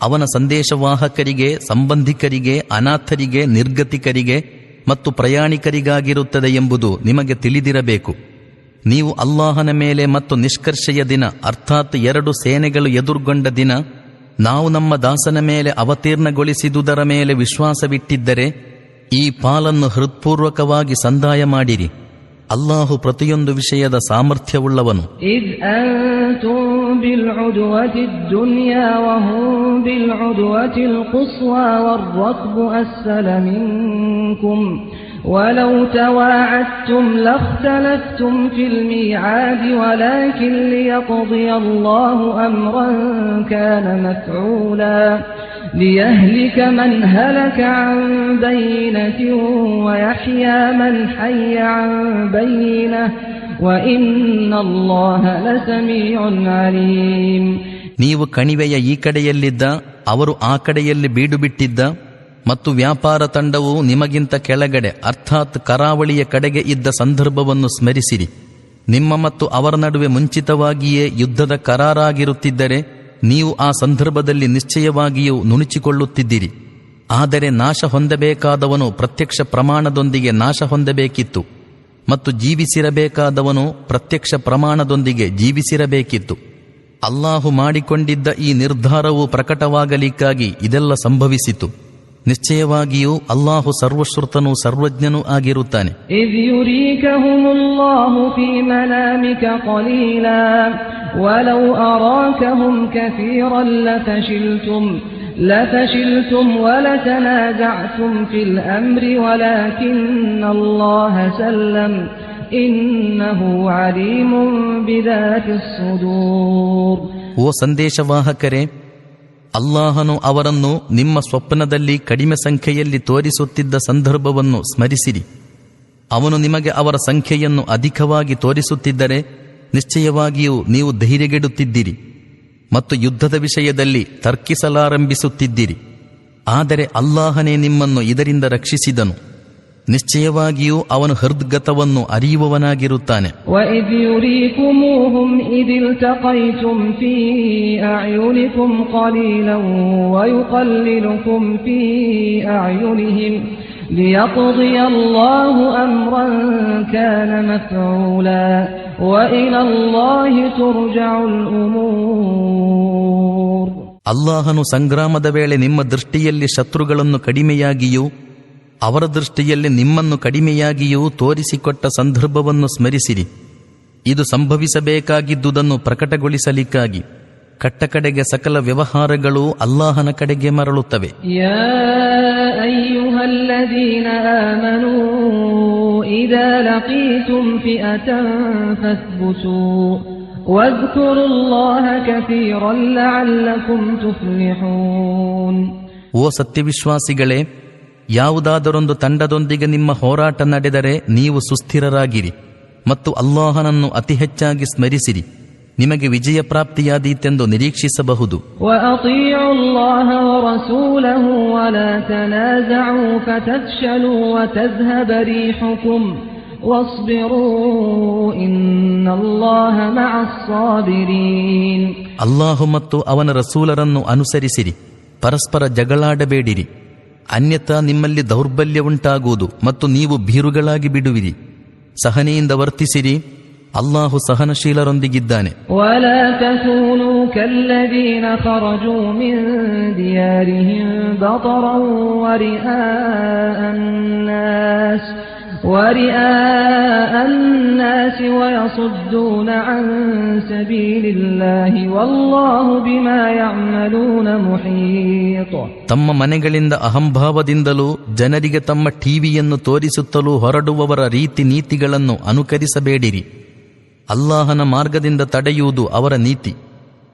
ಅವನ ಸಂದೇಶವಾಹಕರಿಗೆ, ಸಂಬಂಧಿಕರಿಗೆ, ಅನಾಥರಿಗೆ, ನಿರ್ಗತಿಕರಿಗೆ ಮತ್ತು ಪ್ರಯಾಣಿಕರಿಗಾಗಿರುತ್ತದೆ ಎಂಬುದು ನಿಮಗೆ ತಿಳಿದಿರಬೇಕು. ನೀವು ಅಲ್ಲಾಹನ ಮೇಲೆ ಮತ್ತು ನಿಷ್ಕರ್ಷೆಯ ದಿನ, ಅರ್ಥಾತ್ 2 ಸೇನೆಗಳು ಎದುರುಗೊಂಡ ದಿನ, ನಾವು ನಮ್ಮ ದಾಸನ ಮೇಲೆ ಅವತೀರ್ಣಗೊಳಿಸಿದುದರ ಮೇಲೆ ವಿಶ್ವಾಸವಿಟ್ಟಿದ್ದರೆ ಈ ಪಾಲನ್ನು ಹೃತ್ಪೂರ್ವಕವಾಗಿ ಸಂದಾಯ ಮಾಡಿರಿ. ಅಲ್ಲಾಹು ಪ್ರತಿಯೊಂದು ವಿಷಯದ ಸಾಮರ್ಥ್ಯವುಳ್ಳವನು. إذ أنتم بالعدوة الدنيا وهم بالعدوة القصوى والركب أسفل منكم ولو تواعدتم لاختلفتم في الميعاد ولكن ليقضي الله أمرا كان مفعولا ليهلك من هلك عن بينة ويحيى من حي عن بينة وإن الله لسميع عليم. ನೀವು ಕಣಿವೆಯ ಈ ಕಡೆಯಲ್ಲಿದ್ದ, ಅವರು ಆ ಕಡೆಯಲ್ಲಿ ಬೀಡು ಬಿಟ್ಟಿದ್ದ ಮತ್ತು ವ್ಯಾಪಾರ ತಂಡವು ನಿಮಗಿಂತ ಕೆಳಗಡೆ ಅರ್ಥಾತ್ ಕರಾವಳಿಯ ಕಡೆಗೆ ಇದ್ದ ಸಂದರ್ಭವನ್ನು ಸ್ಮರಿಸಿರಿ. ನಿಮ್ಮ ಮತ್ತು ಅವರ ನಡುವೆ ಮುಂಚಿತವಾಗಿಯೇ ಯುದ್ಧದ ಕರಾರಾಗಿರುತ್ತಿದ್ದರೆ ನೀವು ಆ ಸಂದರ್ಭದಲ್ಲಿ ನಿಶ್ಚಯವಾಗಿಯೂ ನುಣುಚಿಕೊಳ್ಳುತ್ತಿದ್ದಿರಿ. ಆದರೆ ನಾಶ ಹೊಂದಬೇಕಾದವನು ಪ್ರತ್ಯಕ್ಷ ಪ್ರಮಾಣದೊಂದಿಗೆ ನಾಶ ಹೊಂದಬೇಕಿತ್ತು ಮತ್ತು ಜೀವಿಸಿರಬೇಕಾದವನು ಪ್ರತ್ಯಕ್ಷ ಪ್ರಮಾಣದೊಂದಿಗೆ ಜೀವಿಸಿರಬೇಕಿತ್ತು. ಅಲ್ಲಾಹು ಮಾಡಿಕೊಂಡಿದ್ದ ಈ ನಿರ್ಧಾರವು ಪ್ರಕಟವಾಗಲಿಕ್ಕಾಗಿ ಇದೆಲ್ಲ ಸಂಭವಿಸಿತು. ನಿಶ್ಚಯವಾಗಿಯೂ ಅಲ್ಲಾಹು ಸರ್ವಶ್ರುತನೂ ಸರ್ವಜ್ಞನೂ ಆಗಿರುತ್ತಾನೆ. ಇದ್ ಯುರೀಕಹುಮುಲ್ಲಾಹು ಫೀ ಮನಾಮಿಕ ಕಲೀಲಾ ವಲೌ ಅರಾಕಹುಂ ಕಸೀರನ್ ಲಫಶಿಲ್ತುಂ ವಲತನಾಜಅ್ತುಂ ಫಿಲ್ ಅಮ್ರಿ ವಲಾಕಿನ್ನಲ್ಲಾಹ ಸಲ್ಲಂ ಇನ್ನಹು ಅಲೀಮುಂ ಬಿದಾತಿಸ್ ಸುದೂರ್. ಓ ಸಂದೇಶವಾಹಕರೇ, ಅಲ್ಲಾಹನು ಅವರನ್ನು ನಿಮ್ಮ ಸ್ವಪ್ನದಲ್ಲಿ ಕಡಿಮೆ ಸಂಖ್ಯೆಯಲ್ಲಿ ತೋರಿಸುತ್ತಿದ್ದ ಸಂದರ್ಭವನ್ನು ಸ್ಮರಿಸಿರಿ. ಅವನು ನಿಮಗೆ ಅವರ ಸಂಖ್ಯೆಯನ್ನು ಅಧಿಕವಾಗಿ ತೋರಿಸುತ್ತಿದ್ದರೆ ನಿಶ್ಚಯವಾಗಿಯೂ ನೀವು ಧೈರ್ಯಗೆಡುತ್ತಿದ್ದಿರಿ ಮತ್ತು ಯುದ್ಧದ ವಿಷಯದಲ್ಲಿ ತರ್ಕಿಸಲಾರಂಭಿಸುತ್ತಿದ್ದಿರಿ. ಆದರೆ ಅಲ್ಲಾಹನೇ ನಿಮ್ಮನ್ನು ಇದರಿಂದ ರಕ್ಷಿಸಿದನು. ನಿಶ್ಚಯವಾಗಿಯೂ ಅವನು ಹೃದ್ಗತವನ್ನು ಅರಿಯುವವನಾಗಿರುತ್ತಾನೆ. وَإِذْ يُرِيكُمُوهُمْ إِذِ الْتَقَيْتُمْ فِي أَعْيُنِكُمْ قَلِيلًا وَيُقَلِّلُكُمْ فِي أَعْيُنِهِمْ لِيَقْضِيَ اللَّهُ أَمْرًا كَانَ مَفْعُولًا وَإِلَى اللَّهِ تُرْجَعُ الْأُمُورُ. ಅಲ್ಲಾಹನು ಸಂಗ್ರಾಮದ ವೇಳೆ ನಿಮ್ಮ ದೃಷ್ಟಿಯಲ್ಲಿ ಶತ್ರುಗಳನ್ನು ಕಡಿಮೆಯಾಗಿಯೂ ಅವರ ದೃಷ್ಟಿಯಲ್ಲಿ ನಿಮ್ಮನ್ನು ಕಡಿಮೆಯಾಗಿಯೂ ತೋರಿಸಿಕೊಟ್ಟ ಸಂದರ್ಭವನ್ನು ಸ್ಮರಿಸಿರಿ. ಇದು ಸಂಭವಿಸಬೇಕಾಗಿದ್ದುದನ್ನು ಪ್ರಕಟಗೊಳಿಸಲಿಕ್ಕಾಗಿ ಕಟ್ಟಕಡೆಗೆ ಸಕಲ ವ್ಯವಹಾರಗಳು ಅಲ್ಲಾಹನ ಕಡೆಗೆ ಮರಳುತ್ತವೆ. ಯಾ ಅಯ್ಯುಹಲ್ಲದೀನ ಆಮನೂ ಇದಾ ಲಕೀತುಂ ಫಿಅತನ್ ಫಸ್ಬುತೂ ವದ್ಕುರುಲ್ಲಾಹ ಕಸೀರನ್ ಲಅಲ್ಲಕುಂ ತುಫ್ಲಿಹೂನ್. ಓ ಸತ್ಯವಿಶ್ವಾಸಿಗಳೇ, ಯಾವುದಾದರೊಂದು ತಂಡದೊಂದಿಗೆ ನಿಮ್ಮ ಹೋರಾಟ ನಡೆದರೆ ನೀವು ಸುಸ್ಥಿರರಾಗಿರಿ ಮತ್ತು ಅಲ್ಲಾಹನನ್ನು ಅತಿ ಹೆಚ್ಚಾಗಿ ಸ್ಮರಿಸಿರಿ. ನಿಮಗೆ ವಿಜಯ ಪ್ರಾಪ್ತಿಯಾದೀತೆಂದು ನಿರೀಕ್ಷಿಸಬಹುದು. ಅಲ್ಲಾಹು ಮತ್ತು ಅವನ ರಸೂಲರನ್ನು ಅನುಸರಿಸಿರಿ, ಪರಸ್ಪರ ಜಗಳಾಡಬೇಡಿರಿ. ಅನ್ಯಥಾ ನಿಮ್ಮಲ್ಲಿ ದೌರ್ಬಲ್ಯವುಂಟಾಗುವುದು ಮತ್ತು ನೀವು ಭೀರುಗಳಾಗಿ ಬಿಡುವಿರಿ. ಸಹನೆಯಿಂದ ವರ್ತಿಸಿರಿ, ಅಲ್ಲಾಹು ಸಹನಶೀಲರೊಂದಿಗಿದ್ದಾನೆ. ವಲಾ ತಕೂನೂ ಕಲ್ಲದೀನ ಖರಜೂ ಮಿನ್ ದಿಯಾರಿಹಿಂ ಬತರನ್ ವರಿಆ ಅನ್ನಾಸ್ ورئاء الناس ويصدون عن سبيل الله والله بما يعملون محيط. ತಮ್ಮ ಮನೆಗಳಿಂದ ಅಹಂಭಾವದಿಂದಲೂ ಜನರಿಗೆ ತಮ್ಮ ಟಿವಿಯನ್ನು ತೋರಿಸುತ್ತಲೂ ಹೊರಡುವವರ ರೀತಿ ನೀತಿಗಳನ್ನು ಅನುಕರಿಸಬೇಡಿರಿ. ಅಲ್ಲಾಹನ ಮಾರ್ಗದಿಂದ ತಡೆಯುವುದು ಅವರ ನೀತಿ.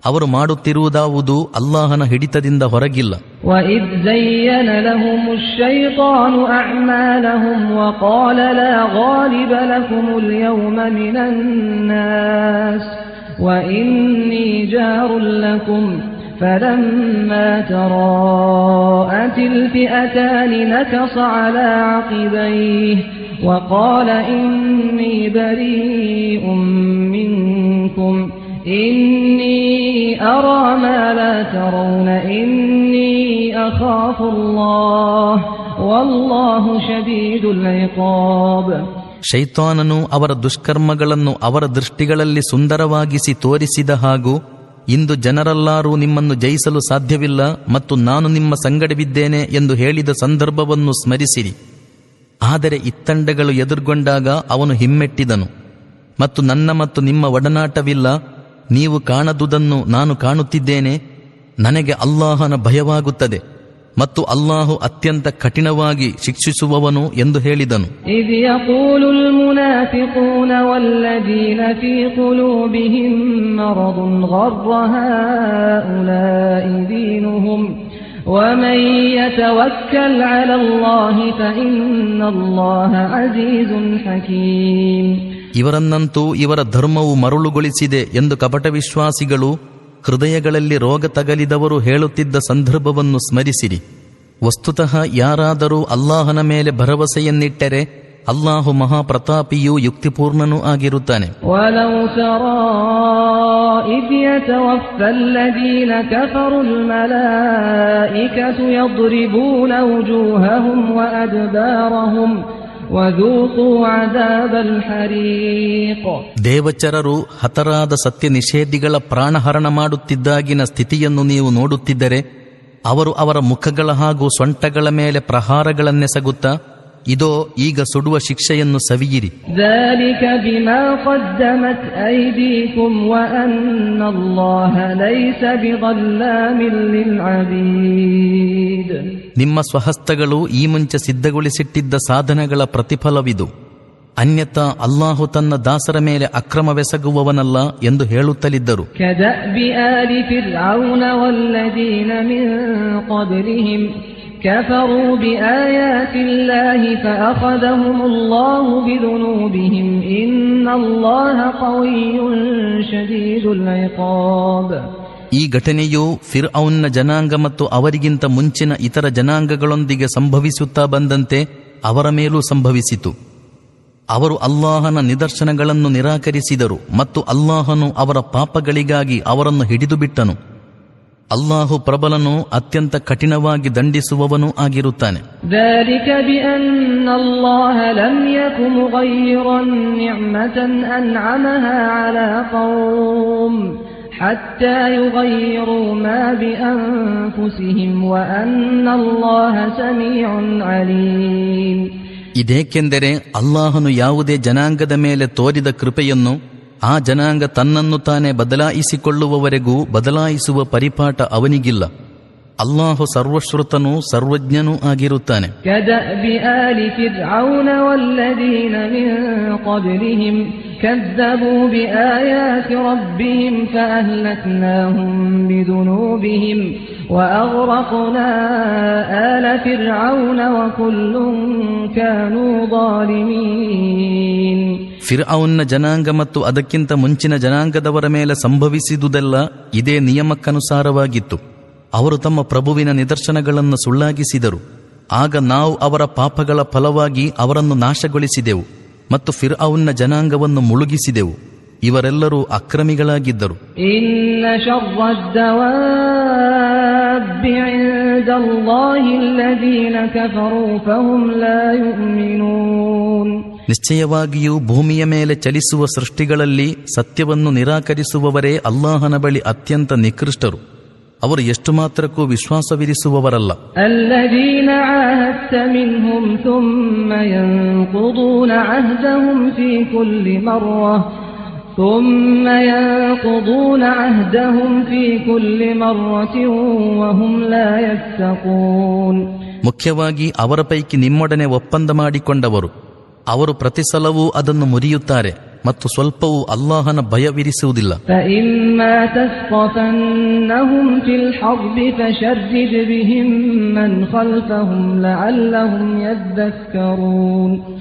ಅವರು ಮಾಡುತ್ತಿರುವುದಾವುದು ಅಲ್ಲಾಹನ ಹಿಡಿತದಿಂದ ಹೊರಗಿಲ್ಲ. وَإِذْ زَيَّنَ لَهُمُ الشَّيْطَانُ أَعْمَالَهُمْ وَقَالَ لَا غَالِبَ لَكُمُ الْيَوْمَ مِنَ النَّاسِ وَإِنِّي جَارٌ لَكُمْ فَلَمَّا تَرَاءَتِ الْفِئَتَانِ نَكَصَ عَلَى عَقِبَيْهِ وَقَالَ إِنِّي بَرِيءٌ مِّنكُمْ إِنِّي أَرَى مَا لَا تَرَوْنَ إِنِّي أَخَافُ اللَّهَ وَاللَّهُ شَدِيدُ الْعِقَابِ. ಶೈತಾನನು ಅವರ ದುಷ್ಕರ್ಮಗಳನ್ನು ಅವರ ದೃಷ್ಟಿಗಳಲ್ಲಿ ಸುಂದರವಾಗಿಸಿ ತೋರಿಸಿದ ಹಾಗೂ ಇಂದು ಜನರೆಲ್ಲರೂ ನಿಮ್ಮನ್ನು ಜಯಿಸಲು ಸಾಧ್ಯವಿಲ್ಲ ಮತ್ತು ನಾನು ನಿಮ್ಮ ಸಂಗಡವಿದ್ದೇನೆ ಎಂದು ಹೇಳಿದ ಸಂದರ್ಭವನ್ನು ಸ್ಮರಿಸಿರಿ. ಆದರೆ ಇತ್ತಂಡಗಳು ಎದುರುಗೊಂಡಾಗ ಅವನು ಹಿಮ್ಮೆಟ್ಟಿದನು. ಮತ್ತು ನನ್ನ ಮತ್ತು ನಿಮ್ಮ ಒಡನಾಟವಿಲ್ಲ, ನೀವು ಕಾಣದುದನ್ನು ನಾನು ಕಾಣುತ್ತಿದ್ದೇನೆ, ನನಗೆ ಅಲ್ಲಾಹನ ಭಯವಾಗುತ್ತದೆ ಮತ್ತು ಅಲ್ಲಾಹು ಅತ್ಯಂತ ಕಠಿಣವಾಗಿ ಶಿಕ್ಷಿಸುವವನು ಎಂದು ಹೇಳಿದನು. إذ يقول المنافقون والذين في قلوبهم مرض غر هؤلاء دينهم ومن يتوكل على الله فإن الله عزيز حكيم. ಇವರನ್ನಂತೂ ಇವರ ಧರ್ಮವು ಮರುಳುಗೊಳಿಸಿದೆ ಎಂದು ಕಪಟ ವಿಶ್ವಾಸಿಗಳು, ಹೃದಯಗಳಲ್ಲಿ ರೋಗ ತಗಲಿದವರು ಹೇಳುತ್ತಿದ್ದ ಸಂದರ್ಭವನ್ನು ಸ್ಮರಿಸಿರಿ. ವಸ್ತುತಃ ಯಾರಾದರೂ ಅಲ್ಲಾಹನ ಮೇಲೆ ಭರವಸೆಯನ್ನಿಟ್ಟರೆ ಅಲ್ಲಾಹು ಮಹಾಪ್ರತಾಪಿಯೂ ಯುಕ್ತಿಪೂರ್ಣನೂ ಆಗಿರುತ್ತಾನೆ. وَلَوْ تَرَى إِذْ يَتَوَفَّى الَّذِينَ كَفَرُوا الْمَلَائِكَةُ يَضْرِبُونَ وُجُوهَهُمْ وَأَدْبَارَهُمْ وَذُوقُوا عَذَابَ الْحَرِيقِ. ದೇವಚರರು ಹತರಾದ ಸತ್ಯ ನಿಷೇಧಿಗಳ ಪ್ರಾಣಹರಣ ಮಾಡುತ್ತಿದ್ದಾಗಿನ ಸ್ಥಿತಿಯನ್ನು ನೀವು ನೋಡುತ್ತಿದ್ದರೆ ಅವರು ಅವರ ಮುಖಗಳ ಹಾಗೂ ಸೊಂಟಗಳ ಮೇಲೆ ಪ್ರಹಾರಗಳನ್ನೆಸಗುತ್ತಾ, ಇದೋ ಈಗ ಸುಡುವ ಶಿಕ್ಷೆಯನ್ನು ಸವಿಯಿರಿ. ذَلِكَ بِمَا قَدَّمَتْ أَيْدِيكُمْ وَأَنَّ اللَّهَ لَيْسَ بِظَلَّامٍ لِلْعَبِيدِ. ನಿಮ್ಮ ಸ್ವಹಸ್ತಗಳು ಈ ಮುಂಚೆ ಸಿದ್ಧಗೊಳಿಸಿಟ್ಟಿದ್ದ ಸಾಧನಗಳ ಪ್ರತಿಫಲವಿದು. ಅನ್ಯಥಾ ಅಲ್ಲಾಹು ತನ್ನ ದಾಸರ ಮೇಲೆ ಅಕ್ರಮವೆಸಗುವವನಲ್ಲ ಎಂದು ಹೇಳುತ್ತಲಿದ್ದರು. كَدَأْبِ آلِ فِرْعَوْنَ وَالَّذِينَ مِن قَبْلِهِمْ كَفَرُوا بِآيَاتِ اللَّهِ فَأَخَذَهُمُ اللَّهُ بِذُنُوبِهِمْ إِنَّ اللَّهَ قَوِيٌّ شَدِيدُ الْعِقَابِ. ಈ ಘಟನೆಯು ಫಿರ್ಔನ್ನ ಜನಾಂಗ ಮತ್ತು ಅವರಿಗಿಂತ ಮುಂಚಿನ ಇತರ ಜನಾಂಗಗಳೊಂದಿಗೆ ಸಂಭವಿಸುತ್ತಾ ಬಂದಂತೆ ಅವರ ಮೇಲೂ ಸಂಭವಿಸಿತು. ಅವರು ಅಲ್ಲಾಹನ ನಿದರ್ಶನಗಳನ್ನು ನಿರಾಕರಿಸಿದರು ಮತ್ತು ಅಲ್ಲಾಹನು ಅವರ ಪಾಪಗಳಿಗಾಗಿ ಅವರನ್ನು ಹಿಡಿದು ಬಿಟ್ಟನು. ಅಲ್ಲಾಹು ಪ್ರಬಲನು, ಅತ್ಯಂತ ಕಠಿಣವಾಗಿ ದಂಡಿಸುವವನೂ ಆಗಿರುತ್ತಾನೆ. ذَلِكَ بِأَنَّ اللَّهَ لَمْ يَكُ مُغَيِّرًا نِعْمَةً أَنْعَمَهَا عَلَى قَوْمٍ حَتَّى يُغَيِّرُوا مَا بِأَنفُسِهِمْ وَأَنَّ اللَّهَ سَمِيعٌ عَلِيمٌ. ಇದೇಕೆಂದರೆ ಅಲ್ಲಾಹನು ಯಾವುದೇ ಜನಾಂಗದ ಮೇಲೆ ತೋರಿದ ಕೃಪೆಯನ್ನು ಆ ಜನಾಂಗ ತನ್ನನ್ನು ತಾನೇ ಬದಲಾಯಿಸಿಕೊಳ್ಳುವವರೆಗೂ ಬದಲಾಯಿಸುವ ಪರಿಪಾಠ ಅವನಿಗಿಲ್ಲ. ಅಲ್ಲಾಹು ಸರ್ವಶ್ರುತನೂ ಸರ್ವಜ್ಞನೂ ಆಗಿರುತ್ತಾನೆ. كَدَأْبِ آلِ فِرْعَوْنَ وَالَّذِينَ مِن قَبْلِهِمْ كَذَّبُوا بِآيَاتِ رَبِّهِمْ فَأَهْلَكْنَاهُمْ بِذُنُوبِهِمْ وَأَغْرَقْنَا آلَ فِرْعَوْنَ وَكُلٌّ كَانُوا ظَالِمِينَ. ಫಿರ್ಔನ್ನ ಜನಾಂಗ ಮತ್ತು ಅದಕ್ಕಿಂತ ಮುಂಚಿನ ಜನಾಂಗದವರ ಮೇಲೆ ಸಂಭವಿಸಿದುದೆಲ್ಲ ಇದೇ ನಿಯಮಕ್ಕನುಸಾರವಾಗಿತ್ತು. ಅವರು ತಮ್ಮ ಪ್ರಭುವಿನ ನಿದರ್ಶನಗಳನ್ನು ಸುಳ್ಳಾಗಿಸಿದರು. ಆಗ ನಾವು ಅವರ ಪಾಪಗಳ ಫಲವಾಗಿ ಅವರನ್ನು ನಾಶಗೊಳಿಸಿದೆವು ಮತ್ತು ಫಿರ್ಔನ್ನ ಜನಾಂಗವನ್ನು ಮುಳುಗಿಸಿದೆವು. ಇವರೆಲ್ಲರೂ ಅಕ್ರಮಿಗಳಾಗಿದ್ದರು. ಇನ್ನ ಶರ್ರದ್ದವಾಬ್ಬಿ ಇಂದಲ್ಲಾಹಿ ಅಲ್ಲದೀನ ಕಫರೂ ಫಹುಂ ಲಾ ಯುಮಿನೂನ್. ನಿಶ್ಚಯವಾಗಿಯೂ ಭೂಮಿಯ ಮೇಲೆ ಚಲಿಸುವ ಸೃಷ್ಟಿಗಳಲ್ಲಿ ಸತ್ಯವನ್ನು ನಿರಾಕರಿಸುವವರೇ ಅಲ್ಲಾಹನ ಬಳಿ ಅತ್ಯಂತ ನಿಕೃಷ್ಟರು. ಅವರು ಎಷ್ಟು ಮಾತ್ರಕ್ಕೂ ವಿಶ್ವಾಸವಿರಿಸುವವರಲ್ಲ. الذين عاهدت منهم ثم ينقضون عهدهم في كل مرة وهم لا يتقون. ಮುಖ್ಯವಾಗಿ ಅವರ ಪೈಕಿ ನಿಮ್ಮೊಡನೆ ಒಪ್ಪಂದ ಮಾಡಿಕೊಂಡವರು, ಅವರು ಪ್ರತಿ ಸಲವೂ ಅದನ್ನು ಮುರಿಯುತ್ತಾರೆ ಮತ್ತು ಸ್ವಲ್ಪವೂ ಅಲ್ಲಾಹನ ಭಯವಿರಿಸುವುದಿಲ್ಲ.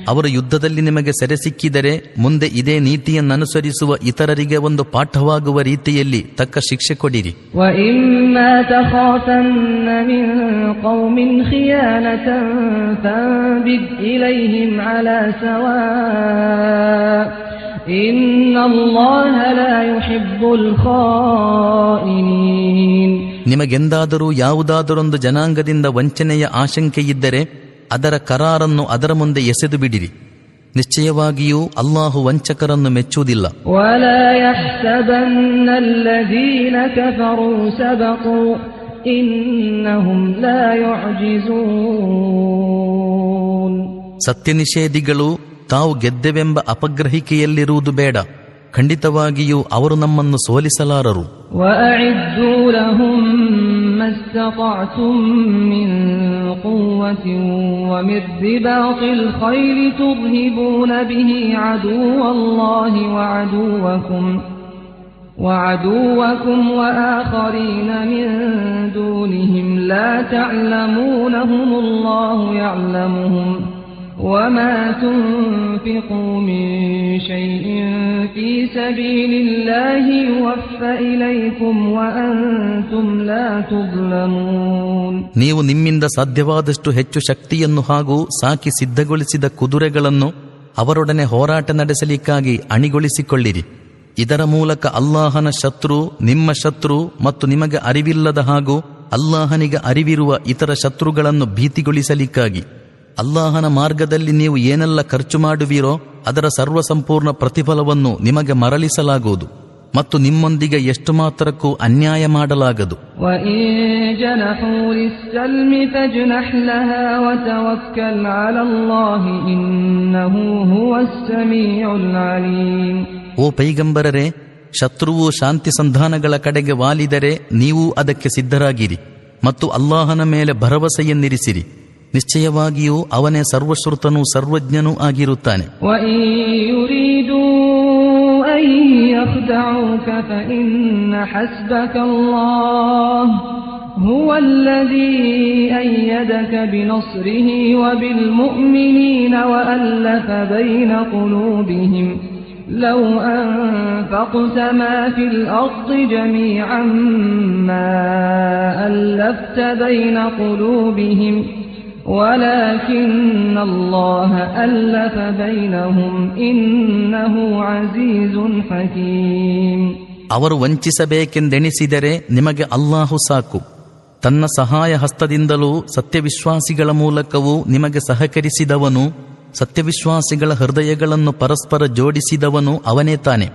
ಅವರು ಯುದ್ಧದಲ್ಲಿ ನಿಮಗೆ ಸೆರೆ ಸಿಕ್ಕಿದರೆ ಮುಂದೆ ಇದೇ ನೀತಿಯನ್ನನುಸರಿಸುವ ಇತರರಿಗೆ ಒಂದು ಪಾಠವಾಗುವ ರೀತಿಯಲ್ಲಿ ತಕ್ಕ ಶಿಕ್ಷೆ ಕೊಡಿರಿ. ನಿಮಗೆಂದಾದರೂ ಯಾವುದಾದರೊಂದು ಜನಾಂಗದಿಂದ ವಂಚನೆಯ ಆಶಂಕೆಯಿದ್ದರೆ ಅದರ ಕರಾರನ್ನು ಅದರ ಮುಂದೆ ಎಸೆದು ಬಿಡಿರಿ. ನಿಶ್ಚಯವಾಗಿಯೂ ಅಲ್ಲಾಹು ವಂಚಕರನ್ನು ಮೆಚ್ಚುವುದಿಲ್ಲ. ಸತ್ಯನಿಷೇಧಿಗಳು ತಾವು ಗೆದ್ದೆವೆಂಬ ಅಪಗ್ರಹಿಕೆಯಲ್ಲಿರುವುದು ಬೇಡ. ಖಂಡಿತವಾಗಿಯೂ ಅವರು ನಮ್ಮನ್ನು ಸೋಲಿಸಲಾರರು. وعدوكم وآخرين من دونهم لا تعلمونهم الله يعلمهم وما تنفقوا من شيء في سبيل الله يوفى إليكم وأنتم لا تظلمون. ನೀವು ನಿಮ್ಮಿಂದ ಸಾಧ್ಯವಾದಷ್ಟು ಹೆಚ್ಚು ಶಕ್ತಿಯನ್ನು ಹಾಗೂ ಸಾಕಿ ಸಿದ್ಧಗೊಳಿಸಿದ ಕುದುರೆಗಳನ್ನು ಅವರೊಡನೆ ಹೋರಾಟ ನಡೆಸಲಿಕ್ಕಾಗಿ ಅಣಿಗೊಳಿಸಿಕೊಳ್ಳಿರಿ. ಇದರ ಮೂಲಕ ಅಲ್ಲಾಹನ ಶತ್ರು, ನಿಮ್ಮ ಶತ್ರು ಮತ್ತು ನಿಮಗೆ ಅರಿವಿಲ್ಲದ ಹಾಗೂ ಅಲ್ಲಾಹನಿಗೆ ಅರಿವಿರುವ ಇತರ ಶತ್ರುಗಳನ್ನು ಭೀತಿಗೊಳಿಸಲಿಕ್ಕಾಗಿ ಅಲ್ಲಾಹನ ಮಾರ್ಗದಲ್ಲಿ ನೀವು ಏನೆಲ್ಲ ಖರ್ಚು ಮಾಡುವಿರೋ ಅದರ ಸರ್ವಸಂಪೂರ್ಣ ಪ್ರತಿಫಲವನ್ನು ನಿಮಗೆ ಮರಳಿಸಲಾಗುವುದು ಮತ್ತು ನಿಮ್ಮೊಂದಿಗೆ ಎಷ್ಟು ಮಾತ್ರಕ್ಕೂ ಅನ್ಯಾಯ ಮಾಡಲಾಗದು. ಓ ಪೈಗಂಬರರೇ, ಶತ್ರುವು ಶಾಂತಿ ಸಂಧಾನಗಳ ಕಡೆಗೆ ವಾಲಿದರೆ ನೀವು ಅದಕ್ಕೆ ಸಿದ್ಧರಾಗಿರಿ ಮತ್ತು ಅಲ್ಲಾಹನ ಮೇಲೆ ಭರವಸೆಯನ್ನಿರಿಸಿರಿ. ನಿಶ್ಚಯವಾಗಿಯೂ ಅವನೇ ಸರ್ವಶ್ರುತನೂ ಸರ್ವಜ್ಞನೂ ಆಗಿರುತ್ತಾನೆ. لو أنفقت ما في الأرض جميعا ما ألفت بين قلوبهم ولكن الله ألف بينهم إنه عزيز حكيم. ಅವರು ವಂಚಿಸಬೇಕೆಂದೆಣಿಸಿದರೆ ನಿಮಗೆ ಅಲ್ಲಾಹು ಸಾಕು. ತನ್ನ ಸಹಾಯ ಹಸ್ತದಿಂದಲೂ ಸತ್ಯವಿಶ್ವಾಸಿಗಳ ಮೂಲಕವೂ ನಿಮಗೆ ಸಹಕರಿಸಿದವನು, ಸತ್ಯವಿಶ್ವಾಸಿಗಳ ಹೃದಯಗಳನ್ನು ಪರಸ್ಪರ ಜೋಡಿಸಿದವನು ಅವನೇ ತಾನೆ.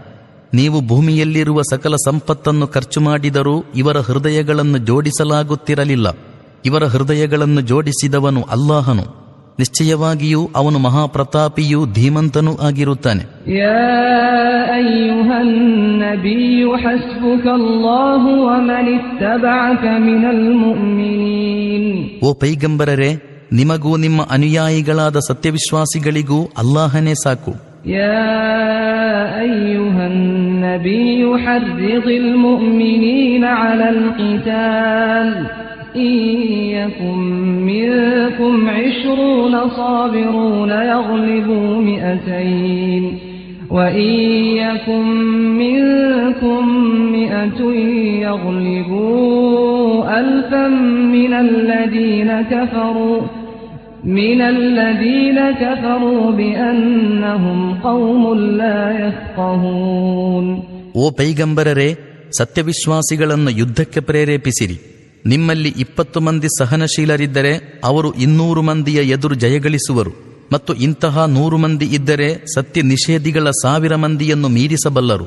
ನೀವು ಭೂಮಿಯಲ್ಲಿರುವ ಸಕಲ ಸಂಪತ್ತನ್ನು ಖರ್ಚು ಮಾಡಿದರೂ ಇವರ ಹೃದಯಗಳನ್ನು ಜೋಡಿಸಲಾಗುತ್ತಿರಲಿಲ್ಲ. ಇವರ ಹೃದಯಗಳನ್ನು ಜೋಡಿಸಿದವನು ಅಲ್ಲಾಹನು. ನಿಶ್ಚಯವಾಗಿಯೂ ಅವನು ಮಹಾಪ್ರತಾಪಿಯೂ ಧೀಮಂತನೂ ಆಗಿರುತ್ತಾನೆ. ಓ ಪೈಗಂಬರರೇ, ನಿಮಗೂ ನಿಮ್ಮ ಅನುಯಾಯಿಗಳಾದ ಸತ್ಯವಿಶ್ವಾಸಿಗಳಿಗೂ ಅಲ್ಲಾಹನೇ ಸಾಕು. يا أيها النبي حرض المؤمنين على القتال إن يكن منكم 20 صابرون يغلبوا 200 وإن يكن منكم 100 يغلبوا 1000 من الذين كفروا بأنهم قوم لا يفقهون. ಓ ಪೈಗಂಬರರೇ, ಸತ್ಯವಿಶ್ವಾಸಿಗಳನ್ನು ಯುದ್ಧಕ್ಕೆ ಪ್ರೇರೇಪಿಸಿರಿ. ನಿಮ್ಮಲ್ಲಿ 20 ಮಂದಿ ಸಹನಶೀಲರಿದ್ದರೆ ಅವರು 200 ಮಂದಿಯ ಎದುರು ಜಯಗಳಿಸುವರು ಮತ್ತು ಇಂತಹ 100 ಮಂದಿ ಇದ್ದರೆ ಸತ್ಯ ನಿಷೇಧಿಗಳ 1000 ಮಂದಿಯನ್ನು ಮೀರಿಸಬಲ್ಲರು.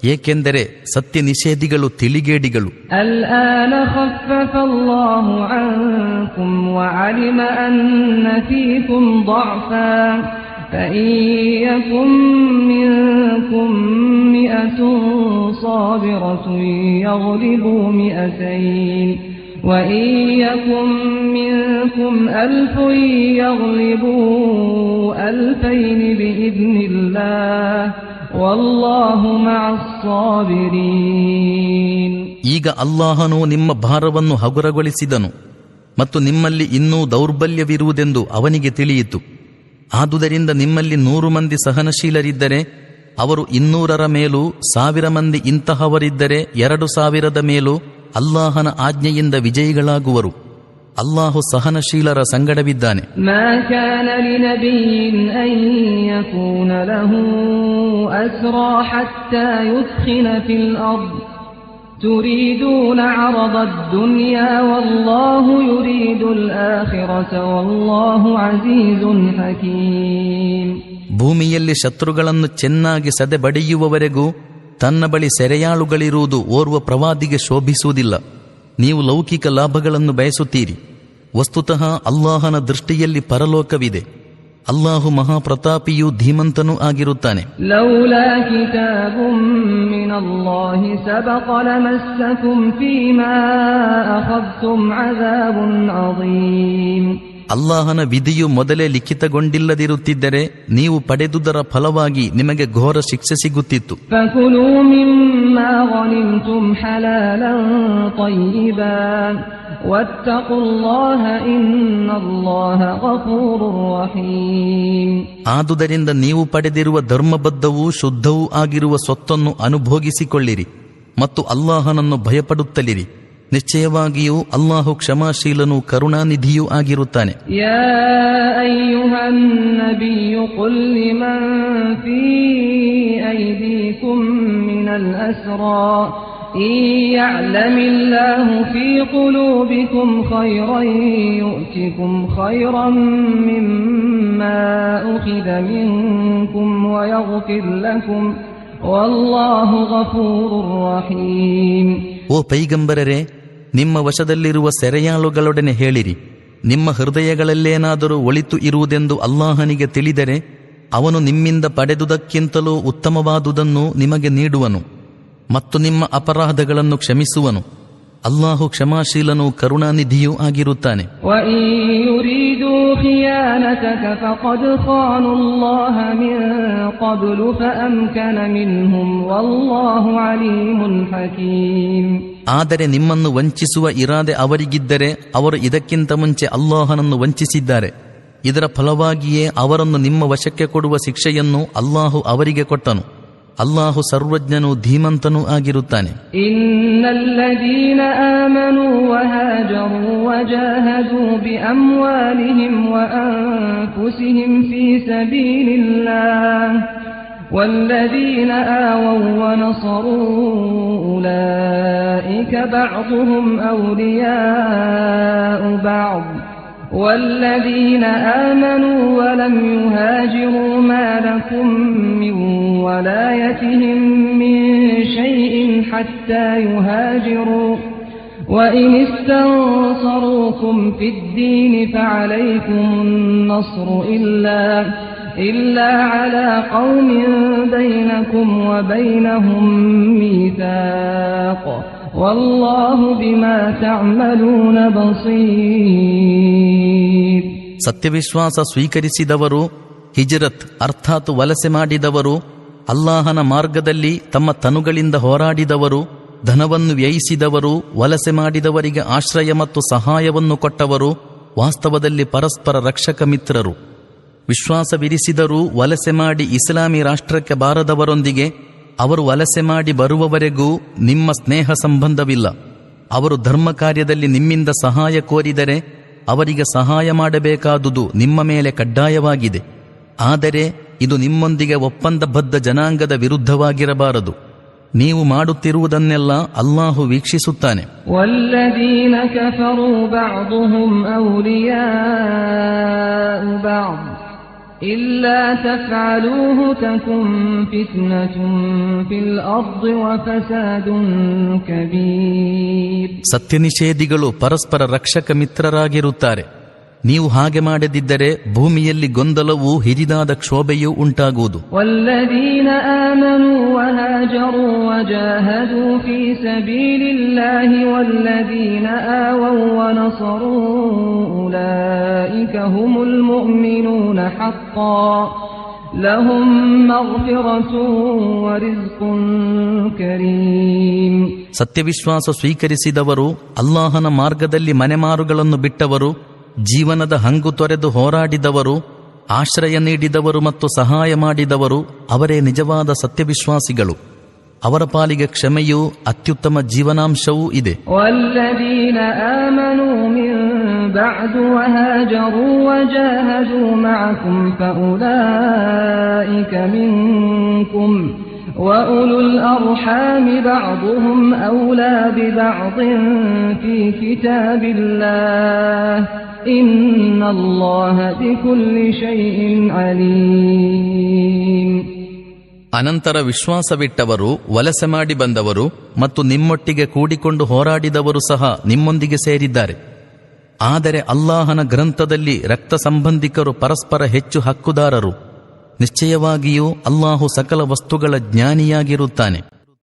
ಏಕೆಂದರೆ ಸತ್ಯ ನಿಷೇಧಿಗಳು ತಿಳಿಗೇಡಿಗಳು. الآن خفف الله عنكم وعلم أن فيكم ضعفا فإن يكن منكم 100 صابرة يغلبوا 200 وإن يكن منكم 1000 يغلبوا 2000 بإذن الله والله مع الصابرين. ಈಗ ಅಲ್ಲಾಹನು ನಿಮ್ಮ ಭಾರವನ್ನು ಹಗುರಗೊಳಿಸಿದನು ಮತ್ತು ನಿಮ್ಮಲ್ಲಿ ಇನ್ನೂ ದೌರ್ಬಲ್ಯವಿರುವುದೆಂದು ಅವನಿಗೆ ತಿಳಿಯಿತು. ಆದುದರಿಂದ ನಿಮ್ಮಲ್ಲಿ 100 ಮಂದಿ ಸಹನಶೀಲರಿದ್ದರೆ ಅವರು 200ರ ಮೇಲೂ, 1000 ಮಂದಿ ಇಂತಹವರಿದ್ದರೆ 2000ದ ಮೇಲೂ ಅಲ್ಲಾಹನ ಆಜ್ಞೆಯಿಂದ ವಿಜಯಿಗಳಾಗುವರು. ಅಲ್ಲಾಹು ಸಹನಶೀಲರ ಸಂಗಡವಿದ್ದಾನೆ. ಮಾ ಕಾನ ಲಿನಬಿಯ್ಯಿನ್ ಅನ್ ಯಕೂನ ಲಹು ಅಸ್ರಾ ಹತ್ತಾ ಯುದ್ಖಿನ ಫಿಲ್ ಅರ್ದ್ ತುರೀದೂನ ಅರದದ್ ದುನ್ಯಾ ವಲ್ಲಾಹು ಯುರೀದುಲ್ ಆಖಿರತ ವಲ್ಲಾಹು ಅಜೀಜುನ್ ಹಕೀಮ್. ಭೂಮಿಯಲ್ಲಿ ಶತ್ರುಗಳನ್ನು ಚೆನ್ನಾಗಿ ಸದೆ ಬಡಿಯುವವರೆಗೂ ತನ್ನ ಬಳಿ ಸೆರೆಯಾಳುಗಳಿರುವುದು ಓರ್ವ ಪ್ರವಾದಿಗೆ ಶೋಭಿಸುವುದಿಲ್ಲ. ನೀವು ಲೌಕಿಕ ಲಾಭಗಳನ್ನು ಬಯಸುತ್ತೀರಿ. ವಸ್ತುತಃ ಅಲ್ಲಾಹನ ದೃಷ್ಟಿಯಲ್ಲಿ ಪರಲೋಕವಿದೆ. ಅಲ್ಲಾಹು ಮಹಾಪ್ರತಾಪಿಯೂ ಧೀಮಂತನೂ ಆಗಿರುತ್ತಾನೆ. ಲೌಲಾ ಕಿತಾಬುಂ ಮಿನಲ್ಲಾಹಿ ಸಬಕ ಲಮಸ್ಸಕುಂ ಫೀಮಾ ಅಖದ್ತುಂ ಅಜಾಬುನ್ ಅಜೀಮ್. ಅಲ್ಲಾಹನ ವಿಧಿಯು ಮೊದಲೇ ಲಿಖಿತಗೊಂಡಿಲ್ಲದಿರುತ್ತಿದ್ದರೆ ನೀವು ಪಡೆದುದರ ಫಲವಾಗಿ ನಿಮಗೆ ಘೋರ ಶಿಕ್ಷೆ ಸಿಗುತ್ತಿತ್ತು. ಫಕುಲೂ ಮಿಮ್ಮಾ ಗನಿಮ್ತುಂ ಹಲಾಲನ್ ತಯ್ಯಿಬಾ ವತ್ತಖುಲ್ಲಾಹ ಇನ್ನಲ್ಲಾಹ ಗಫೂರುರ್ ರಹೀಮ್. ಆದುದರಿಂದ ನೀವು ಪಡೆದಿರುವ ಧರ್ಮಬದ್ಧವೂ ಶುದ್ಧವೂ ಆಗಿರುವ ಸ್ವತ್ತನ್ನು ಅನುಭೋಗಿಸಿಕೊಳ್ಳಿರಿ ಮತ್ತು ಅಲ್ಲಾಹನನ್ನು ಭಯಪಡುತ್ತಲಿರಿ. ನಿಶ್ಚಯವಾಗಿಯೂ ಅಲ್ಲಾಹು ಕ್ಷಮಾಶೀಲನೂ ಕರುಣಾನಿಧಿಯೂ ಆಗಿರುತ್ತಾನೆ. ಯಾ ಅಯ್ಯುಹನ್ ನಬಿಯು ಕುಲ್ ಲಿಮನ್ ಫೀ ಐದೀಕುಂ ಮಿನಲ್ ಅಸ್ರಾ ಇನ್ ಯಅಲಮಿಲ್ಲಾಹು ಫೀ ಕುಲೂಬಿಕುಂ ಖೈರನ್ ಯು'ತಿಕುಂ ಖೈರನ್ ಮಿಮ್ಮಾ ಉಖಿದ ಮಿನ್ಕುಂ ವಯಗ್ಫಿರ್ ಲಕುಂ ವಲ್ಲಾಹು ಗಫೂರುರ್ ರಹೀಮ್. ಓ ಪೈಗಂಬರರೇ, ನಿಮ್ಮ ವಶದಲ್ಲಿರುವ ಸೆರೆಯಾಳುಗಳೊಡನೆ ಹೇಳಿರಿ, ನಿಮ್ಮ ಹೃದಯಗಳಲ್ಲೇನಾದರೂ ಒಳಿತು ಇರುವುದೆಂದು ಅಲ್ಲಾಹನಿಗೆ ತಿಳಿದರೆ ಅವನು ನಿಮ್ಮಿಂದ ಪಡೆದುದಕ್ಕಿಂತಲೂ ಉತ್ತಮವಾದುದನ್ನು ನಿಮಗೆ ನೀಡುವನು ಮತ್ತು ನಿಮ್ಮ ಅಪರಾಧಗಳನ್ನು ಕ್ಷಮಿಸುವನು. ಅಲ್ಲಾಹು ಕ್ಷಮಾಶೀಲನೂ ಕರುಣಾನಿಧಿಯೂ ಆಗಿರುತ್ತಾನೆ. ಆದರೆ ನಿಮ್ಮನ್ನು ವಂಚಿಸುವ ಇರಾದೆ ಅವರಿಗಿದ್ದರೆ ಅವರು ಇದಕ್ಕಿಂತ ಮುಂಚೆ ಅಲ್ಲಾಹನನ್ನು ವಂಚಿಸಿದ್ದಾರೆ. ಇದರ ಫಲವಾಗಿಯೇ ಅವರನ್ನು ನಿಮ್ಮ ವಶಕ್ಕೆ ಕೊಡುವ ಶಿಕ್ಷೆಯನ್ನು ಅಲ್ಲಾಹು ಅವರಿಗೆ ಕೊಟ್ಟನು. ಅಲ್ಲಾಹು ಸರ್ವಜ್ಞನೂ ಧೀಮಂತನೂ ಆಗಿರುತ್ತಾನೆ. ಇನ್ನಲ್ಲದೀನ ಆಮನೂ ವಹಾಜರೂ ವಜಾಹದೂ ಬಿಅಮ್ವಾಲಿಹಿಂ ವಅನ್ಫುಸಿಹಿಂ ಫೀ ಸಬೀಲಿಲ್ಲಾಹ್ ವಲ್ಲದೀನ ಆವೌ ವನಸರೂ ಉಲೈಕ ಬಅದುಹುಂ ಔಲಿಯಾಉ ಬಅದ್ والذين آمنوا ولم يهاجروا ما لكم من ولايتهم من شيء حتى يهاجروا وإن استنصروكم في الدين فعليكم النصر إلا على قوم بينكم وبينهم ميثاق والله بما تعملون بصير. ಸತ್ಯವಿಶ್ವಾಸ ಸ್ವೀಕರಿಸಿದವರು, ಹಿಜ್ರತ್ ಅರ್ಥಾತ್ ವಲಸೆ ಮಾಡಿದವರು, ಅಲ್ಲಾಹನ ಮಾರ್ಗದಲ್ಲಿ ತಮ್ಮ ತನುಗಳಿಂದ ಹೋರಾಡಿದವರು, ಧನವನ್ನು ವ್ಯಯಿಸಿದವರು, ವಲಸೆ ಮಾಡಿದವರಿಗೆ ಆಶ್ರಯ ಮತ್ತು ಸಹಾಯವನ್ನು ಕೊಟ್ಟವರು ವಾಸ್ತವದಲ್ಲಿ ಪರಸ್ಪರ ರಕ್ಷಕ ಮಿತ್ರರು. ವಿಶ್ವಾಸವಿರಿಸಿದರೂ ವಲಸೆ ಮಾಡಿ ಇಸ್ಲಾಮಿ ರಾಷ್ಟ್ರಕ್ಕೆ ಬಾರದವರೊಂದಿಗೆ ಅವರು ವಲಸೆ ಮಾಡಿ ಬರುವವರೆಗೂ ನಿಮ್ಮ ಸ್ನೇಹ ಸಂಬಂಧವಿಲ್ಲ. ಅವರು ಧರ್ಮ ಕಾರ್ಯದಲ್ಲಿ ನಿಮ್ಮಿಂದ ಸಹಾಯ ಕೋರಿದರೆ ಅವರಿಗೆ ಸಹಾಯ ಮಾಡಬೇಕಾದುದು ನಿಮ್ಮ ಮೇಲೆ ಕಡ್ಡಾಯವಾಗಿದೆ. ಆದರೆ ಇದು ನಿಮ್ಮೊಂದಿಗೆ ಒಪ್ಪಂದಬದ್ಧ ಜನಾಂಗದ ವಿರುದ್ಧವಾಗಿರಬಾರದು. ನೀವು ಮಾಡುತ್ತಿರುವುದನ್ನೆಲ್ಲ ಅಲ್ಲಾಹು ವೀಕ್ಷಿಸುತ್ತಾನೆ. ವಲ್ಲದೀನ ಕಫರೂ ಬಅದುಹುಂ ಔಲಿಯಾಉ ಬಅದ್ إلا تفعلوه تكن فتنة في الأرض وفساد كبير. ಸತ್ಯನಿಷೇಧಿಗಳು ಪರಸ್ಪರ ರಕ್ಷಕ ಮಿತ್ರರಾಗಿರುತ್ತಾರೆ. ನೀವು ಹಾಗೆ ಮಾಡದಿದ್ದರೆ ಭೂಮಿಯಲ್ಲಿ ಗೊಂದಲವೂ ಹಿರಿದಾದ ಕ್ಷೋಭೆಯೂ ಉಂಟಾಗುವುದು. والذين آمنوا وهاجروا وجاهدوا في سبيل الله والذين آووا ونصروا أولئك هم المؤمنون حقا لهم مغفرة ورزق كريم. ಸತ್ಯವಿಶ್ವಾಸ ಸ್ವೀಕರಿಸಿದವರು, ಅಲ್ಲಾಹನ ಮಾರ್ಗದಲ್ಲಿ ಮನೆಮಾರುಗಳನ್ನು ಬಿಟ್ಟವರು, ಜೀವನದ ಹಂಗು ತೊರೆದು ಹೋರಾಡಿದವರು, ಆಶ್ರಯ ನೀಡಿದವರು ಮತ್ತು ಸಹಾಯ ಮಾಡಿದವರು ಅವರೇ ನಿಜವಾದ ಸತ್ಯವಿಶ್ವಾಸಿಗಳು. ಅವರ ಪಾಲಿಗೆ ಕ್ಷಮೆಯೂ ಅತ್ಯುತ್ತಮ ಜೀವನಾಂಶವೂ ಇದೆ. والذين آمنوا من بعد وهاجروا وجاهدوا معكم فأولئك منكم وأولو الأرحام بعضهم أولى ببعض في كتاب الله إن الله بكل شيء عليم. ಅನಂತರ ವಿಶ್ವಾಸವಿಟ್ಟವರು, ವಲಸೆ ಮಾಡಿ ಬಂದವರು ಮತ್ತು ನಿಮ್ಮೊಟ್ಟಿಗೆ ಕೂಡಿಕೊಂಡು ಹೋರಾಡಿದವರು ಸಹ ನಿಮ್ಮೊಂದಿಗೆ ಸೇರಿದ್ದಾರೆ. ಆದರೆ ಅಲ್ಲಾಹನ ಗ್ರಂಥದಲ್ಲಿ ರಕ್ತ ಸಂಬಂಧಿಕರು ಪರಸ್ಪರ ಹೆಚ್ಚು ಹಕ್ಕುದಾರರು. ನಿಶ್ಚಯವಾಗಿಯೂ ಅಲ್ಲಾಹು ಸಕಲ ವಸ್ತುಗಳ ಜ್ಞಾನಿಯಾಗಿರುತ್ತಾನೆ.